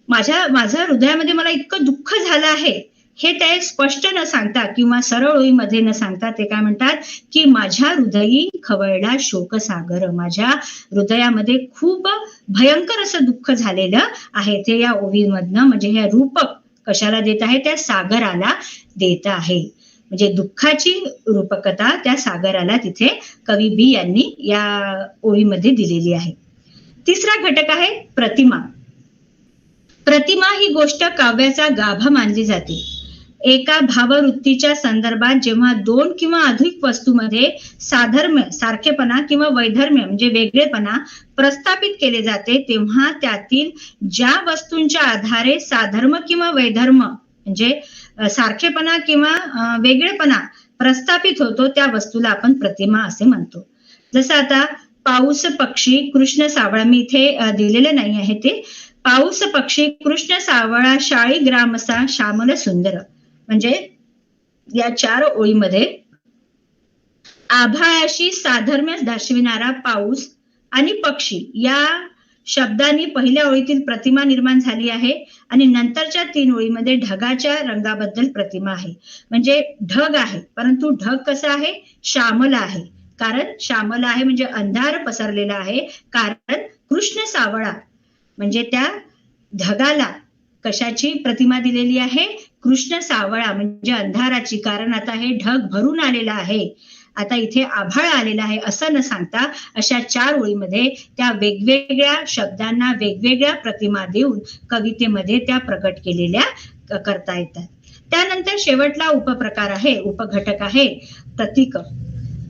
माझ्या हृदयामध्ये मला इतकं दुःख झालं आहे हे ते स्पष्ट न सांगता किंवा सरळ ओळीमध्ये न सांगता ते काय म्हणतात की माझ्या हृदयी खवळला शोक सागर. माझ्या हृदयामध्ये खूप भयंकर असं दुःख झालेलं आहे. ते या ओळीमधनं म्हणजे हे रूपक कशाला देत आहे, त्या सागराला देत आहे. म्हणजे दुःखाची रूपकता त्या सागराला तिथे कवी बी यांनी या ओळीमध्ये दिलेली आहे. तिसरा घटक आहे प्रतिमा. प्रतिमा ही गोष्ट काव्याचा गाभा मानली जाते. एका भाववृत्तीच्या संदर्भात जेव्हा दोन किंवा अधिक वस्तूमध्ये साधर्म्य, सारखेपणा किंवा वैधर्म्य म्हणजे वेगळेपणा प्रस्थापित केले जाते तेव्हा त्यातील ज्या वस्तूंच्या आधारे साधर्म किंवा वैधर्म म्हणजे सारखेपणा किंवा वेगळेपणा प्रस्थापित होतो त्या वस्तूला आपण प्रतिमा असे म्हणतो. जसं आता पाऊस, पक्षी, कृष्ण सावळा, मी इथे दिलेले नाही आहे ते. पाऊस, पक्षी, कृष्ण सावळा, शाळी ग्रामसा, श्यामल सुंदर. म्हणजे या 4 ओळीमध्ये आभाळाशी साधर्म्य दर्शविणारा पाऊस आणि पक्षी या शब्दांनी पहिल्या ओळीतील प्रतिमा निर्माण झाली आहे आणि नंतरच्या 3 ओळीमध्ये ढगाच्या रंगाबद्दल प्रतिमा आहे. म्हणजे ढग आहे, परंतु ढग कसा आहे, श्यामल आहे. कारण श्यामल आहे म्हणजे अंधार पसरलेला आहे. कारण कृष्ण सावळा म्हणजे त्या ढगाला कशाची प्रतिमा दिलेली आहे, कृष्ण सावळा म्हणजे अंधाराची. कारण आता हे ढग भरून आलेला आहे, आता इथे आभाळ आलेला आहे असं न सांगता अशा 4 ओळीमध्ये त्या वेगवेगळ्या शब्दांना वेगवेगळ्या प्रतिमा देऊन कवितेमध्ये त्या प्रकट केलेल्या करता येतात. त्यानंतर शेवटला उपप्रकार आहे, उपघटक आहे प्रतीक.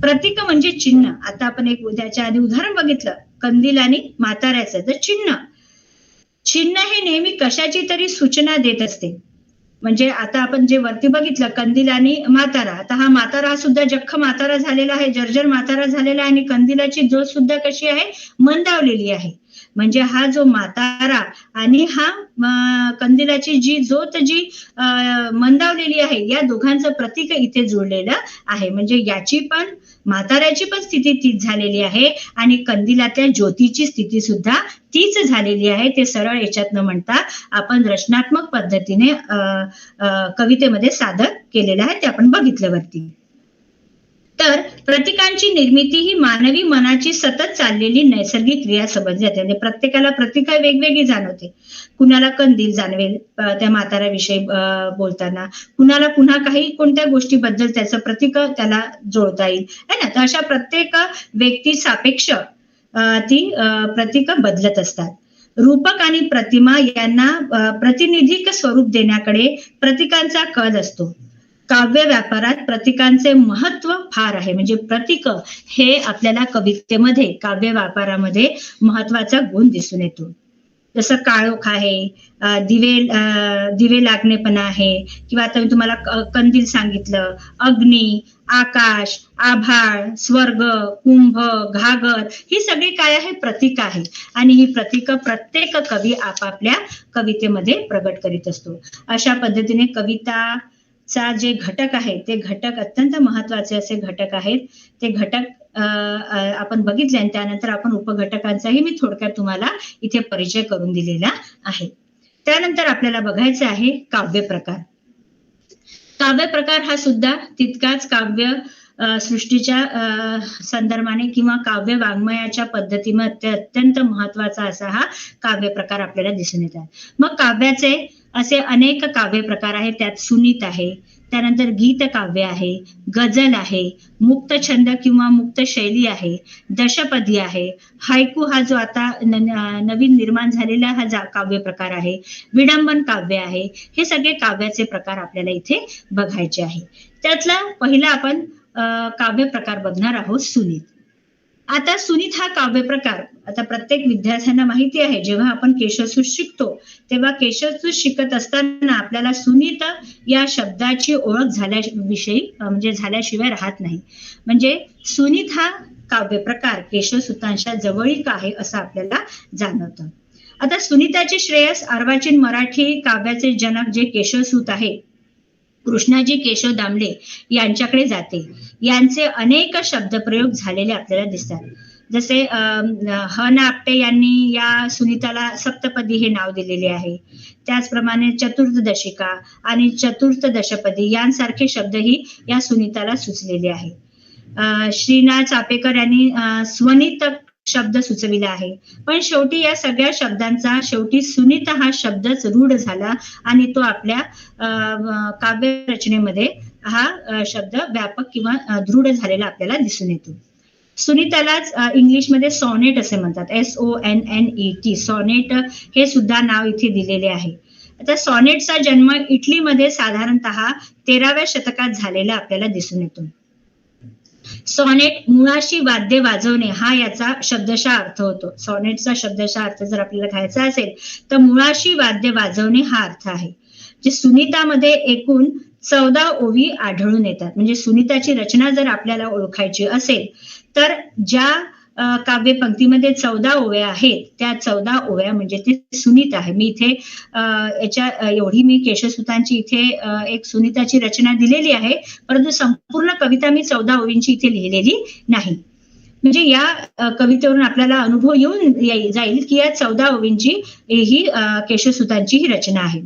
प्रतीक म्हणजे चिन्ह. आता आपण एक त्याच्या आधी उदाहरण बघितलं कंदील आणि म्हाताऱ्याचं. तर चिन्ह हे नेहमी कशाची तरी सूचना देत असते. म्हणजे आता आपण जे वरती बघितलं कंदील आणि म्हातारा, आता हा म्हातारा हा सुद्धा जख्ख म्हातारा झालेला आहे, जर्जर म्हातारा झालेला आहे आणि कंदिलाची ज्योत सुद्धा कशी आहे, मंदावलेली आहे. म्हणजे हा जो म्हातारा आणि हा कंदिलाची जी ज्योत जी मंदावलेली आहे, या दोघांचं प्रतीक इथे जुळलेलं आहे. म्हणजे याची पण, म्हाताऱ्याची पण स्थिती तीच झालेली आहे आणि कंदिलातल्या ज्योतीची स्थिती सुद्धा तीच झालेली आहे. ते सरळ याच्यात न म्हणता आपण रचनात्मक पद्धतीने कवितेमध्ये सादर केलेलं आहे, ते आपण बघितलं वरती. तर प्रतीकांची निर्मिती ही मानवी मनाची सतत चाललेली नैसर्गिक क्रिया समजली जाते. म्हणजे प्रत्येकाला प्रतीक वेगवेगळी जाणवते. कुणाला कंदील जाणवेल त्या म्हाताऱ्याविषयी बोलताना, कुणाला पुन्हा काही कोणत्या गोष्टीबद्दल त्याचं प्रतीक त्याला जोडता येईल, है ना. तर अशा प्रत्येक व्यक्ती सापेक्ष ती प्रतीक बदलत असतात. रूपक आणि प्रतिमा यांना प्रतिनिधिक स्वरूप देण्याकडे प्रतीकांचा कल असतो. काव्य व्यापारात प्रतीकांचे महत्व फार आहे. म्हणजे प्रतीक हे आपल्याला कवितेमध्ये, काव्य व्यापारामध्ये महत्वाचा गुण दिसून येतो. जसं काळोख आहे, दिवे लागणेपणा आहे, किंवा आता मी तुम्हाला कंदील सांगितलं, अग्नी, आकाश, आभाळ, स्वर्ग, कुंभ, घागर, ही सगळी काय आहे, प्रतीक आहे. आणि ही प्रतीक प्रत्येक कवी आपापल्या कवितेमध्ये प्रगट करीत असतो. अशा पद्धतीने कविताचा जे घटक आहे, ते घटक अत्यंत महत्वाचे असे घटक आहेत. ते घटक आपण बघितले आणि त्यानंतर आपण उपघटकांचाही मी थोडक्यात तुम्हाला इथे परिचय करून दिलेला आहे. त्यानंतर आपल्याला बघायचं आहे काव्य प्रकार. काव्य प्रकार हा सुद्धा तितकाच काव्य सृष्टीच्या संदर्भाने किंवा काव्य वाङ्मयाच्या पद्धतीमध्ये अत्यंत महत्वाचा असा हा काव्य प्रकार आपल्याला दिसून येतात. मग काव्याचे असे अनेक काव्य प्रकार आहेत. त्यात सुनीत आहे, त्यानंतर गीत काव्य आहे, गझल आहे, मुक्त छंद किंवा मुक्त शैली आहे, दशपदी आहे, हायकू हा जो आता नवीन निर्माण झालेला हा काव्य प्रकार आहे, विडंबन काव्य आहे. हे सगळे काव्याचे प्रकार आपल्याला इथे बघायचे आहे. त्यातला पहिला आपण काव्य प्रकार बघणार आहोत, सुनीत. आता सुनीत हा काव्य प्रकार, आता प्रत्येक विद्यार्थ्यांना माहिती आहे, जेव्हा आपण केशसूत शिकतो तेव्हा केशसूत शिकत असताना आपल्याला सुनीत या शब्दाची ओळख झाल्याविषयी म्हणजे झाल्याशिवाय राहत नाही. म्हणजे सुनीत हा काव्य प्रकार केशसूतांच्या जवळीक आहे असं आपल्याला जाणवतं. आता सुनीताचे श्रेयस अर्वाचीन मराठी काव्याचे जनक जे केशसूत आहे, कृष्णाजी केशव दामले यांच्याकडे जाते. यांचे अनेक शब्दप्रयोग झालेले आपल्याला दिसतात. जसे ह ना आपटे यांनी या सुनीताला सप्तपदी हे नाव दिलेले आहे. त्याचप्रमाणे चतुर्दशिका आणि चतुर्थ दशपदी यांसारखे शब्दही या सुनीताला सुचलेले आहे. श्रीनाथ चापेकर यांनी स्वनित शब्द सुचविला आहे. पण शेवटी या सगळ्या शब्दांचा शेवटी सुनीत हा शब्दच रूढ झाला आणि तो आपल्या काव्य रचनेमध्ये हा शब्द व्यापक किंवा दृढ झालेला आपल्याला दिसून येतो. सुनीतालाच इंग्लिशमध्ये सॉनेट असे म्हणतात, SONNET. सॉनेट हे सुद्धा नाव इथे दिलेले आहे. आता सॉनेटचा जन्म इटलीमध्ये साधारणतः 13व्या शतकात झालेला आपल्याला दिसून येतो. सॉनेट मुळाशी वाद्य वाजवणे हा याचा शब्दशः अर्थ होतो. सॉनेटचा शब्दशः अर्थ जर आपल्याला घ्यायचा असेल तर मुळाशी वाद्य वाजवणे हा अर्थ आहे. जे सुनीतामध्ये एकूण 14 ओवी आढळून येतात. म्हणजे सुनीताची रचना जर आपल्याला ओळखायची असेल तर ज्या काव्य पंक्तीमध्ये 14 ओव्या आहेत त्या 14 ओव्या म्हणजे ते सुनीत आहे. मी इथे एवढी मी केशसूतांची इथे एक सुनीताची रचना दिलेली आहे, परंतु संपूर्ण कविता मी 14 ओवींची इथे लिहिलेली नाही. म्हणजे या कवितेवरून आपल्याला अनुभव येऊन जाईल की या 14 ओवींची ही केशसूतांची ही रचना आहे.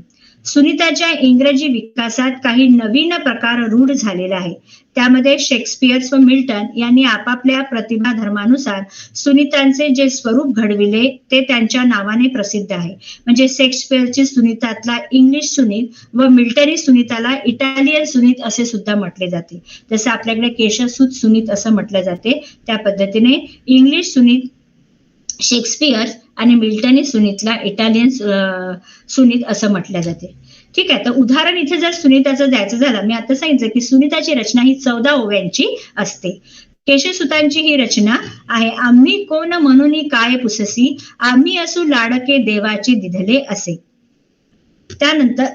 सुनीताच्या इंग्रजी विकासात काही नवीन प्रकार रूढ झालेला आहे. त्यामध्ये शेक्सपियर व मिल्टन यांनी आपापल्या प्रतिभा धर्मानुसार सुनीतांचे जे स्वरूप घडविले ते त्यांच्या नावाने प्रसिद्ध आहे. म्हणजे शेक्सपियरची सुनीतातला इंग्लिश सुनीत व मिल्टनी सुनीताला इटालियन सुनीत असे सुद्धा म्हटले जाते. जसं आपल्याकडे केशसूत सुनीत असं म्हटलं जाते, त्या पद्धतीने इंग्लिश सुनीत शेक्सपियर आणि मिल्टनी सुनीतला इटालियन सुनीत असं म्हटलं जाते. ठीक आहे. तर उदाहरण इथे जर सुनीताचं द्यायचं झालं, मी आता सांगितलं की सुनीताची रचना ही 14 ओव्यांची असते. केशसूतांची ही रचना आहे, आम्ही कोण म्हणून काय पुससी, आम्ही असू लाडके देवाची दिधले असे. त्यानंतर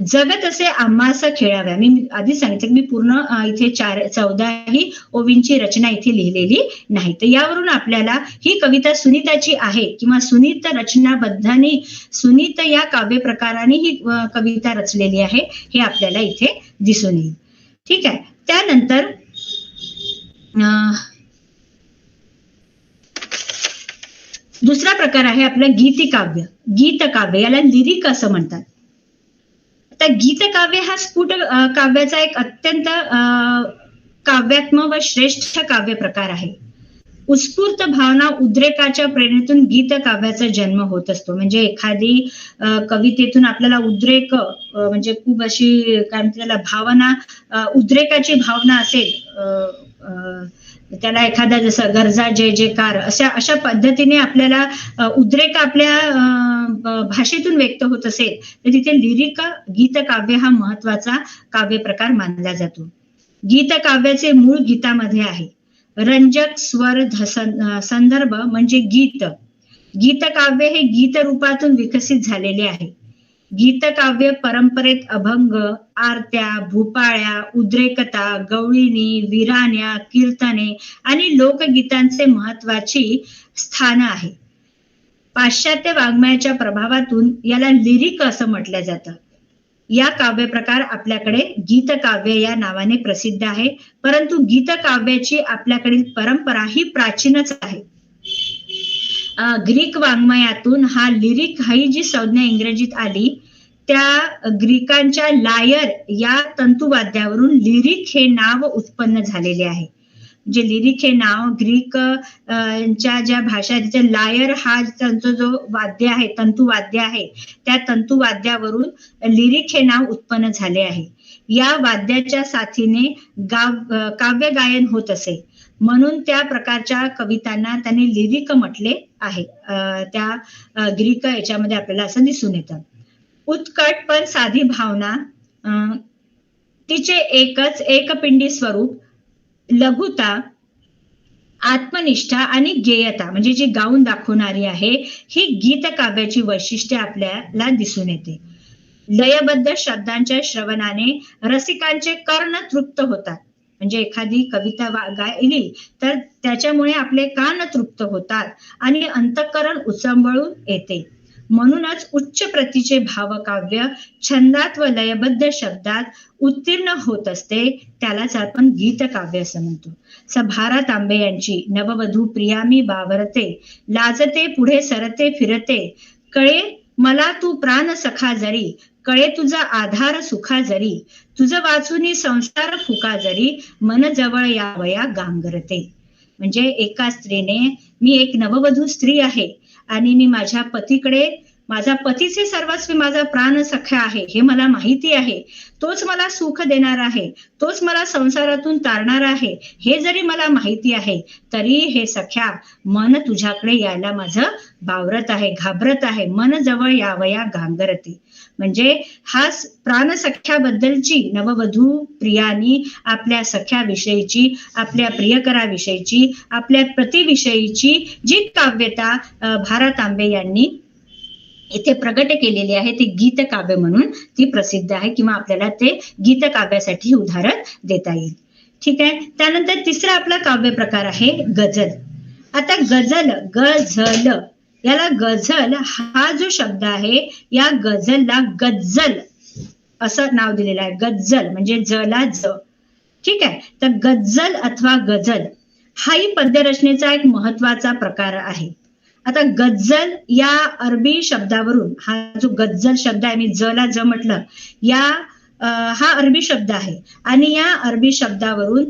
जगत असे आम्हास खेळाव्या. मी आधी सांगितलं मी पूर्ण इथे 14 ओवींची रचना इथे लिहिलेली नाही. तर यावरून आपल्याला ही कविता सुनीताची आहे किंवा सुनीत रचनाबद्धाने सुनीत या काव्य प्रकाराने ही कविता रचलेली आहे हे आपल्याला इथे दिसून येईल. ठीक आहे. त्यानंतर दुसरा प्रकार आहे आपला गीतकाव्य. गीतकाव्य याला लिरिक असं म्हणतात. तर गीतकाव्य हा स्फुट काव्याचा एक अत्यंत काव्यात्मक व श्रेष्ठ काव्य प्रकार आहे. उत्स्फूर्त भावना उद्रेकाच्या प्रेरणेतून गीत काव्याचा जन्म होत असतो. म्हणजे एखादी कवितेतून आपल्याला उद्रेक म्हणजे खूप अशी काय म्हणते त्याला भावना, उद्रेकाची भावना असेल, त्याला एखादा जसं गरजा जय जयकार अशा पद्धतीने आपल्याला उद्रेक आपल्या भाषेतून व्यक्त होत असेल तर तिथे लिरिक गीत काव्य हा महत्वाचा काव्य प्रकार मानला जातो. गीत काव्याचे मूळ गीतामध्ये आहे. रंजक स्वर संदर्भ म्हणजे गीत. गीतकाव्य हे गीत रूपातून विकसित झालेले आहे. गीतकाव्य परंपरेत अभंग, आरत्या, भूपाळ्या, उद्रेकता, गवळणी, विराण्या, कीर्तने आणि लोकगीतांचे महत्वाची स्थान आहे. पाश्चात्य वाङ्मयाच्या प्रभावातून याला लिरिक असं म्हटलं जातं. या काव्य प्रकार आपल्याकडे गीतकाव्य या नावाने प्रसिद्ध आहे. परंतु गीतकाव्याची आपल्याकडील परंपरा ही प्राचीनच आहे. ग्रीक वाङ्मयातून हा लिरिक ही जी संज्ञा इंग्रजीत आली त्या ग्रीकांच्या लायर या तंतुवाद्यावरून लिरिक हे नाव उत्पन्न झालेले आहे. जे लिरिक हे नाव ग्रीक ज्या भाषा तिथे लायर हा त्यांचा जो वाद्य आहे, तंतुवाद्य आहे, त्या तंतुवाद्यावरून लिरिक हे नाव उत्पन्न झाले आहे. या वाद्याच्या साथीने काव्य गायन होत असे म्हणून त्या प्रकारच्या कवितांना त्यांनी लिरिक म्हटले आहे. त्या ग्रीक याच्यामध्ये आपल्याला असं दिसून येतं. उत्कट पण साधी भावना, तिचे एकच एकपिंडी स्वरूप, लघुता, आत्मनिष्ठा आणि गेयता म्हणजे जी गाऊन दाखवणारी आहे ही गीत काव्याची वैशिष्ट्ये आपल्याला दिसून येते. लयबद्ध शब्दांच्या श्रवणाने रसिकांचे कर्ण तृप्त होतात. म्हणजे एखादी कविता गायली तर त्याच्यामुळे आपले कान तृप्त होतात आणि अंतःकरण उचंबळून येते. म्हणूनच उच्च प्रतीचे भावकाव्य छंदात व लयबद्ध शब्दात उत्तीर्ण होत असते. त्यालाच आपण गीतकाव्य असं म्हणतो. भा. तांबे यांची नववधू प्रियामी बावरते, लाजते पुढे सरते फिरते, कळे मला तू प्राण सखा जरी, कळे तुझा आधार सुखा जरी, तुझं वाचुनी संसार फुका जरी, मन जवळ यावया गांगरते. म्हणजे एका स्त्रीने, मी एक नववधू स्त्री आहे आणि मी माझ्या पतीकडे, माझा पतीचे सर्वस्वी माझा प्राण सखा आहे हे मला माहिती आहे, तोच मला सुख देणार आहे, तोच मला संसारातून तारणार आहे हे जरी मला माहिती आहे तरी हे सख्या मन तुझ्याकडे यायला माझं बावरत आहे, घाबरत आहे, मन जवळ यावया गांगरते. म्हणजे हा प्राणसख्याबद्दलची नववधू प्रियानी आपल्या सख्याविषयीची, आपल्या प्रियकराविषयीची, आपल्या पतीविषयीची जी काव्यता भा. तांबे यांनी इथे प्रगट केलेली आहे ती गीतकाव्य म्हणून ती प्रसिद्ध आहे किंवा आपल्याला ते गीतकाव्यासाठी उदाहरण देता येईल. ठीक आहे. त्यानंतर तिसरा आपला काव्य प्रकार आहे गझल. आता गझल, गझल, याला गझल हा जो शब्द आहे या गझलला गज्जल असं नाव दिलेलं आहे. गज्जल म्हणजे जला ज. ठीक आहे. तर गज्जल अथवा गझल हाही पद्यरचनेचा एक महत्वाचा प्रकार आहे. आता गज्जल या अरबी शब्दावरून, हा जो गज्जल शब्द आहे, मी जला ज म्हटलं, हा अरबी शब्द आहे आणि या अरबी शब्दावरून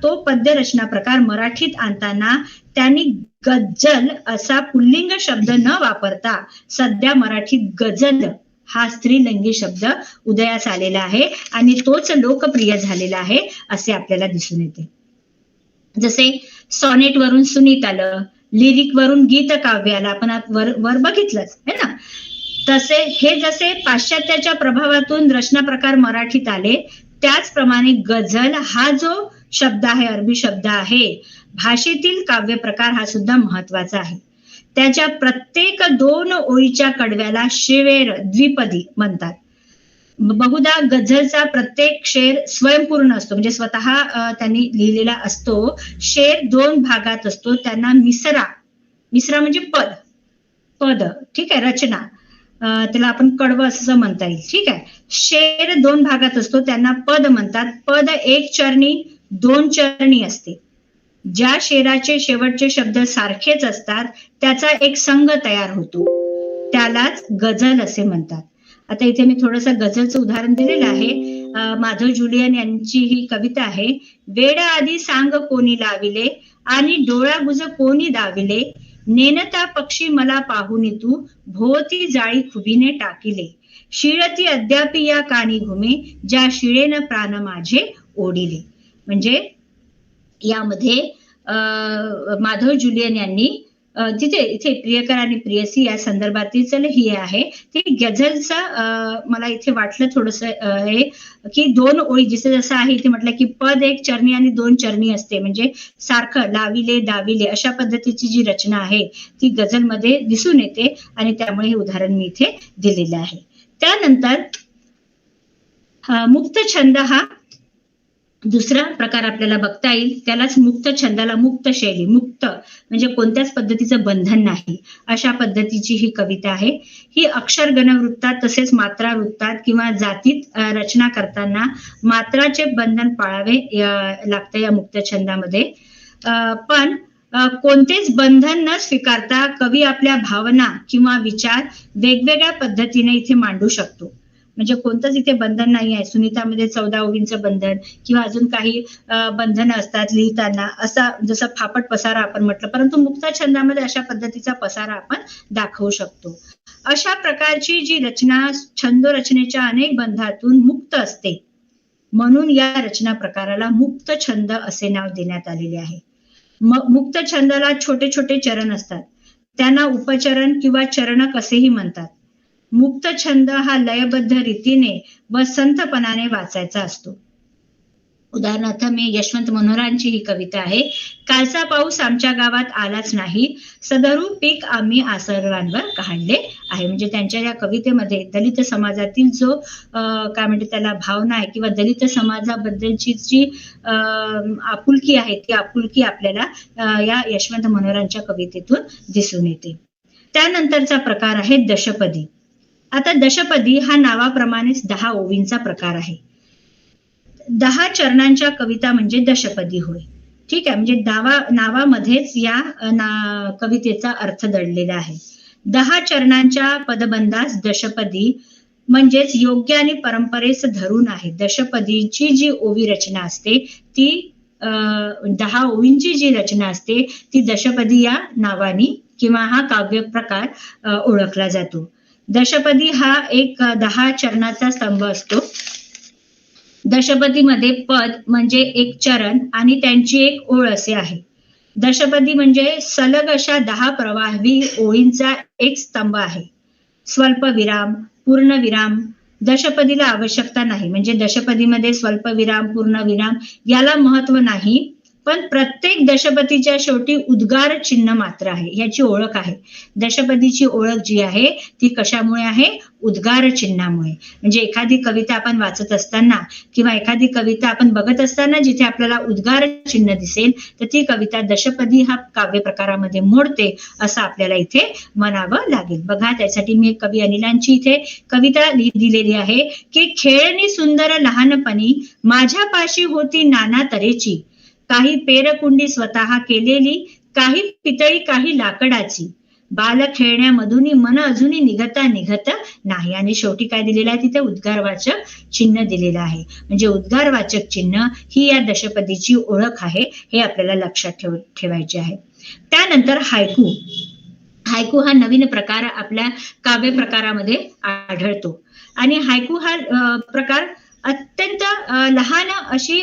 तो पद्यरचना प्रकार मराठीत आणताना त्यांनी गज्जल असा पुल्लिंग शब्द न वापरता सध्या मराठीत गझल हा स्त्रीलिंगी शब्द उदयास आलेला आहे आणि तोच लोकप्रिय झालेला आहे असे आपल्याला दिसून येते. जसे सॉनेट वरून सुनीत आलं, लिरिक वरून गीत काव्याला आपण वर बघितलंच है ना. तसे हे जसे पाश्चात्याच्या प्रभावातून रचना प्रकार मराठीत आले त्याचप्रमाणे गझल हा जो शब्द आहे, अरबी शब्द आहे, भाषेतील काव्य प्रकार हा सुद्धा महत्वाचा आहे. त्याच्या प्रत्येक 2 ओळीच्या कडव्याला शेर द्विपदी म्हणतात. बहुधा गझलचा प्रत्येक शेर स्वयंपूर्ण असतो, म्हणजे स्वतः त्यांनी लिहिलेला असतो. शेर 2 भागात असतो, त्यांना मिसरा म्हणजे पद ठीक आहे, रचना, त्याला आपण कडवं असं म्हणता येईल. ठीक आहे, शेर 2 भागात असतो, त्यांना पद म्हणतात. पद 1 चरणी 2 चरणी असते. ज्या शेराचे शेवटचे शब्द सारखेच असतात त्याचा एक संघ तयार होतो, त्यालाच गझल असे म्हणतात. आता इथे मी थोडंसं गझलचं उदाहरण दिलेलं आहे. माधव जुलियन यांची ही कविता आहे. वेड आधी सांग कोणी लाविले आणि डोळ्याबुज कोणी दाविले, नेनता पक्षी मला पाहुनी तू भोवती जाळी खुबीने टाकिले, शिळती अद्यापी या कानी घुमे ज्या शिळेनं प्राण माझे ओढिले. म्हणजे यामध्ये माधव जुलियन यांनी इथे प्रियकर आणि प्रियसी या संदर्भातील ही आहे ती गझलचा मला इथे वाटलं थोडस हे की 2 ओळी जसं आहे इथे म्हटलं की पद 1 चरणी आणि 2 चरणी असते, म्हणजे सारखं लाविले दाविले अशा पद्धतीची जी रचना आहे ती गझलमध्ये दिसून येते आणि त्यामुळे हे उदाहरण मी इथे दिलेलं आहे. त्यानंतर मुक्त छंद हा दुसरा प्रकार आपल्याला बघता येईल. त्यालाच मुक्त छंदाला मुक्त शैली, मुक्त म्हणजे कोणत्याच पद्धतीचं बंधन नाही अशा पद्धतीची ही कविता आहे. ही अक्षर गणवृत्तात तसेच मात्रा वृत्तात किंवा जातीत रचना करताना मात्राचे बंधन पाळावे लागतं या मुक्त छंदामध्ये. पण कोणतेच बंधन न स्वीकारता कवी आपल्या भावना किंवा विचार वेगवेगळ्या पद्धतीने इथे मांडू शकतो. म्हणजे कोणतंच इथे बंधन नाही आहे. सुनीतामध्ये 14 ओळींचं बंधन किंवा अजून काही बंधनं असतात लिहिताना, असा जसं फापट पसारा आपण म्हटलं, परंतु मुक्त छंदामध्ये अशा पद्धतीचा पसारा आपण दाखवू शकतो. अशा प्रकारची जी रचना छंद रचनेच्या अनेक बंधातून मुक्त असते म्हणून या रचना प्रकाराला मुक्त छंद असे नाव देण्यात आलेले आहे. मुक्त छंदाला छोटे छोटे चरण असतात, त्यांना उपचरण किंवा चरणक असेही म्हणतात. मुक्त छंद हा लयबद्ध रीतीने व संथपणाने वाचायचा असतो. उदाहरणार्थ मी यशवंत मनोहरांची ही कविता आहे. कालचा पाऊस आमच्या गावात आलाच नाही, सदरू पीक आम्ही आसरवांवर काढले आहे. म्हणजे त्यांच्या या कवितेमध्ये दलित समाजातील जो काय म्हणते त्याला भावना आहे किंवा दलित समाजाबद्दलची जी आपुलकी आहे ती आपुलकी आपल्याला या यशवंत मनोहरांच्या कवितेतून दिसून येते. त्यानंतरचा प्रकार आहे दशपदी. आता दशपदी हा नावाप्रमाणेच 10 ओळींचा प्रकार आहे. 10 चरणांच्या कविता म्हणजे दशपदी होय. ठीक आहे, म्हणजे नावामध्येच या कवितेचा अर्थ दडलेला आहे. 10 चरणांच्या पदबंधास दशपदी म्हणजेच योग्य आणि परंपरेस धरून आहे. दशपदीची जी ओवी रचना असते ती 10 ओळींची जी रचना असते ती दशपदी या नावाने किंवा हा काव्य प्रकार ओळखला जातो. दशपदी हा एक 10 चरणाचा स्तंभ असतो. दशपदीमध्ये पद म्हणजे एक चरण आणि त्यांची एक ओळ असे आहे. दशपदी म्हणजे सलग अशा 10 प्रवाही ओळींचा एक स्तंभ आहे. स्वल्प विराम, पूर्ण विराम दशपदीला आवश्यकता नाही. म्हणजे दशपदीमध्ये स्वल्प विराम, पूर्ण विराम याला महत्व नाही, पण प्रत्येक दशपदीच्या शेवटी उद्गार चिन्ह मात्र आहे, याची ओळख आहे. दशपदीची ओळख जी आहे ती कशामुळे आहे? उद्गार चिन्हामुळे. म्हणजे एखादी कविता आपण वाचत असताना किंवा एखादी कविता आपण बघत असताना जिथे आपल्याला उद्गार चिन्ह दिसेल तर ती कविता दशपदी हा काव्य प्रकारामध्ये मोडते असं आपल्याला इथे म्हणावं लागेल. बघा, त्यासाठी मी कवी अनिलांची इथे कविता दिलेली आहे की खेळणी सुंदर लहानपणी माझ्या पाशी होती नाना तऱ्हेची, काही पेरकुंडी स्वतः केलेली, काही पितळी काही लाकडाची, बाल खेळण्यामधून मन अजूनही निघत नाही. आणि शेवटी काय दिलेलं आहे तिथे उद्गारवाचक चिन्ह दिलेलं आहे. म्हणजे उद्गारवाचक चिन्ह ही या दशपदीची ओळख आहे, हे आपल्याला लक्षात ठेवायचे आहे. त्यानंतर हायकू. हायकू हा नवीन प्रकार आपल्या काव्य प्रकारामध्ये आढळतो आणि हायकू हा प्रकार अत्यंत लहान अशी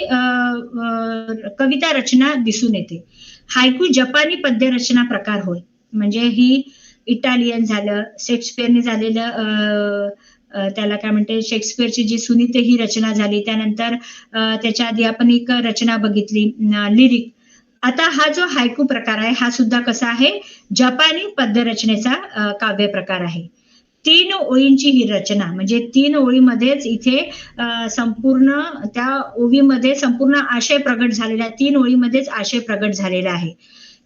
कविता रचना दिसून येते. हायकू जपानी पद्य रचना प्रकार होय. म्हणजे ही इटालियन झालं, शेक्सपियरने झालेलं त्याला काय म्हणते शेक्सपियरची जी सुनीते ही रचना झाली. त्यानंतर त्याच्या आधी आपण एक रचना बघितली लिरिक. आता हा जो हायकू प्रकार आहे हा सुद्धा कसा आहे, जपानी पद्यरचनेचा काव्य प्रकार आहे. 3 ओळींची ही रचना, म्हणजे 3 ओळीमध्येच इथे संपूर्ण त्या ओवीमध्ये संपूर्ण आशय प्रगट झालेला, 3 ओळीमध्येच आशय प्रगट झालेला आहे.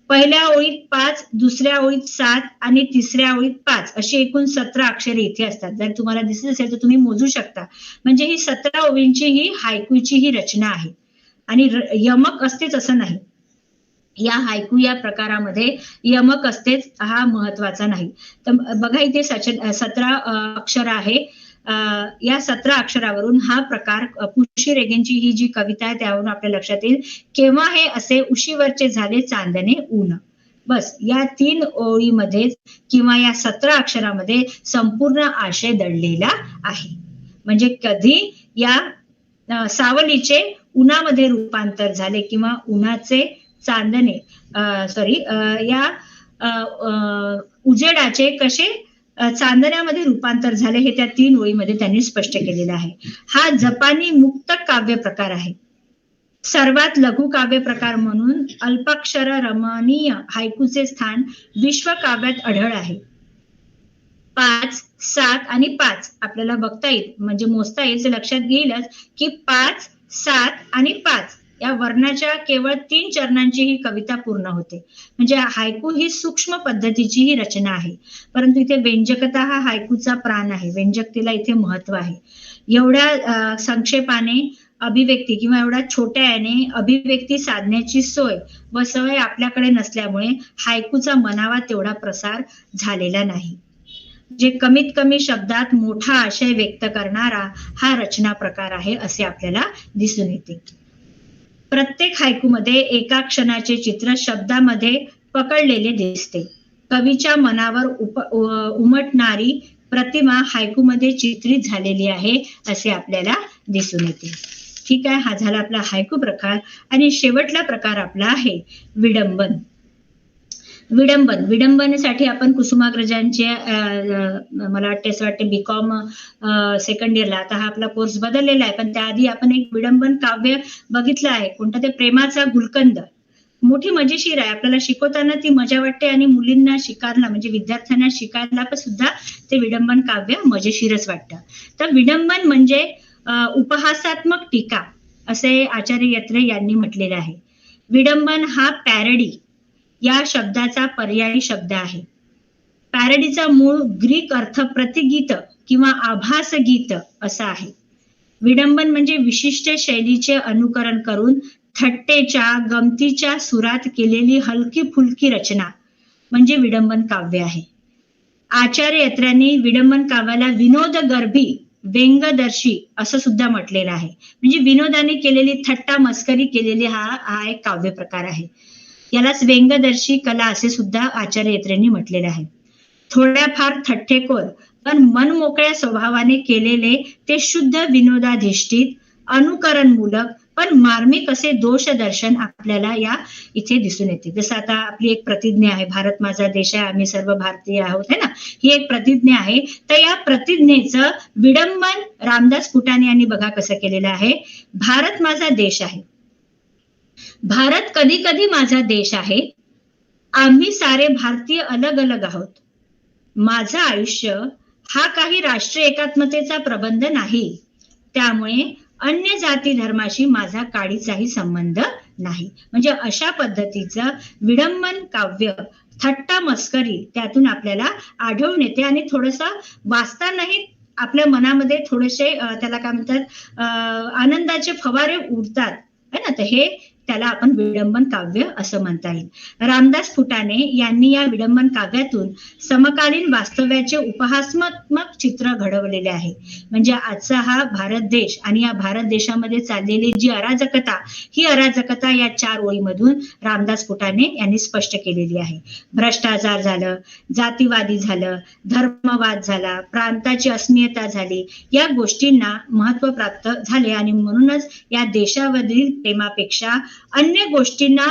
पहिल्या ओळीत 5, दुसऱ्या ओळीत 7 आणि तिसऱ्या ओळीत 5 अशी एकूण 17 अक्षरे इथे असतात. जर तुम्हाला दिसत असेल तर तुम्ही मोजू शकता. म्हणजे ही 17 ओळींची ही हायकूची ही रचना आहे. आणि यमक असतेच असं नाही. या हायकू या प्रकारामध्ये यमक असतेच हा महत्वाचा नाही. तर बघा इथे 17 अक्षर आहे. या 17 अक्षरावरून हा प्रकार पुशी रेगेंची ही जी कविता आहे त्यावरून आपल्या लक्षात येईल. केव्हा हे असे उशीवरचे झाले चांदणे ऊन. बस या 3 ओळीमध्ये किंवा या 17 अक्षरामध्ये संपूर्ण आशय दडलेला आहे. म्हणजे कधी या सावलीचे उन्हामध्ये रूपांतर झाले किंवा उन्हाचे चांदणे या उजेडाचे कसे चांदण्यामध्ये रूपांतर झाले हे त्या 3 ओळीमध्ये त्यांनी स्पष्ट केलेलं आहे. हा जपानी मुक्त काव्य प्रकार आहे. सर्वात लघु काव्य प्रकार म्हणून अल्पाक्षर रमणीय हायकूचे स्थान विश्व काव्यात आढळ आहे. 5, 7 आणि 5 आपल्याला बघता येईल, म्हणजे मोजता येईल, तर लक्षात येईलच की 5, 7 आणि 5 या वर्णाच्या केवळ 3 चरणांची ही कविता पूर्ण होते. म्हणजे हायकू ही सूक्ष्म पद्धतीची ही रचना आहे. परंतु इथे व्यंजकता हा हायकूचा प्राण आहे. व्यंजकतेला इथे महत्व आहे. एवढ्या संक्षेपाने अभिव्यक्ती किंवा एवढ्या छोट्या याने अभिव्यक्ती साधण्याची सोय व सवय आपल्याकडे नसल्यामुळे हायकूचा मनावा तेवढा प्रसार झालेला नाही. जे कमीत कमी शब्दात मोठा आशय व्यक्त करणारा हा रचना प्रकार आहे असे आपल्याला दिसून येते. प्रत्येक हायकूमध्ये एका क्षणाचे चित्र शब्दामध्ये पकडलेले दिसते. कवीच्या मनावर उमटणारी प्रतिमा हायकूमध्ये चित्रित झालेली आहे असे आपल्याला दिसून येते. ठीक आहे, हा झाला आपला हायकू प्रकार. आणि शेवटला प्रकार आपला आहे विडंबन. विडंबनेसाठी आपण कुसुमाग्रजांचे मला वाटते बीकॉम सेकंड इयरला, आता हा आपला कोर्स बदललेला आहे, पण त्याआधी आपण एक विडंबन काव्य बघितलं आहे. कोणतं ते, प्रेमाचा गुलकंद. मोठी मजेशीर आहे. आपल्याला शिकवताना ती मजा वाटते आणि मुलींना शिकायला म्हणजे विद्यार्थ्यांना शिकायला पण सुद्धा ते विडंबन काव्य मजेशीरच वाटतं. तर विडंबन म्हणजे उपहासात्मक टीका असे आचार्य यत्रे यांनी म्हटलेलं आहे. विडंबन हा पॅरडी या शब्दाचा पर्यायी शब्द आहे. पॅरडीचा मूळ ग्रीक अर्थ प्रतिगीत किंवा आभास गीत असा आहे. विडंबन म्हणजे विशिष्ट शैलीचे अनुकरण करून थट्टेच्या गमतीच्या सुरात केलेली हलकी फुलकी रचना म्हणजे विडंबन काव्य आहे. आचार्य यत्र्यांनी विडंबन काव्याला विनोदगर्भी व्यंगदर्शी असं सुद्धा म्हटलेलं आहे. म्हणजे विनोदाने केलेली थट्टा मस्करी केलेली हा एक काव्य प्रकार आहे. यालाच व्यंगदर्शी कला असे सुद्धा आचार्य यत्रेंनी म्हटलेले आहे. थोड्याफार थट्टेखोर पण मनमोकळ्या स्वभावाने केलेले ते शुद्ध विनोदाधिष्ठित अनुकरणमूलक पण मार्मिक असे दोष दर्शन आपल्याला या इथे दिसून येते. जसं आता आपली एक प्रतिज्ञा आहे, भारत माझा देश आहे, आम्ही सर्व भारतीय आहोत, है ना, ही एक प्रतिज्ञा आहे. तर या प्रतिज्ञेचं विडंबन रामदास फुटाणे यांनी बघा कसं केलेलं आहे. भारत माझा देश आहे, भारत कधी कधी माझा देश आहे, आम्ही सारे भारतीय अलग अलग आहोत, माझं आयुष्य हा काही राष्ट्रीय एकात्मतेचा प्रबंध नाही, त्यामुळे अन्य जाती धर्माशी माझा काडीचाही संबंध नाही. म्हणजे अशा पद्धतीचं विडंबन काव्य थट्टा मस्करी त्यातून आपल्याला आढळून येते. आणि थोडंसं वाचतानाही आपल्या मनामध्ये थोडेसे त्याला काय म्हणतात आनंदाचे फवारे उडतात, है ना. तर हे त्याला आपण विडंबन काव्य असं म्हणता येईल. रामदास फुटाणे यांनी या विडंबन काव्यातून समकालीन वास्तव्याचे उपहासात्मक चित्र घडवलेले आहे. म्हणजे आजचा हा भारत देश आणि या भारत देशामध्ये चाललेली जी अराजकता, ही अराजकता या 4 ओळीमधून रामदास फुटाणे यांनी स्पष्ट केलेली आहे. भ्रष्टाचार झालं, जातीवादी झालं, धर्मवाद झाला, प्रांताची अस्मियता झाली, या गोष्टींना महत्व प्राप्त झाले आणि म्हणूनच या देशावरील प्रेमापेक्षा अन्य गोष्टींना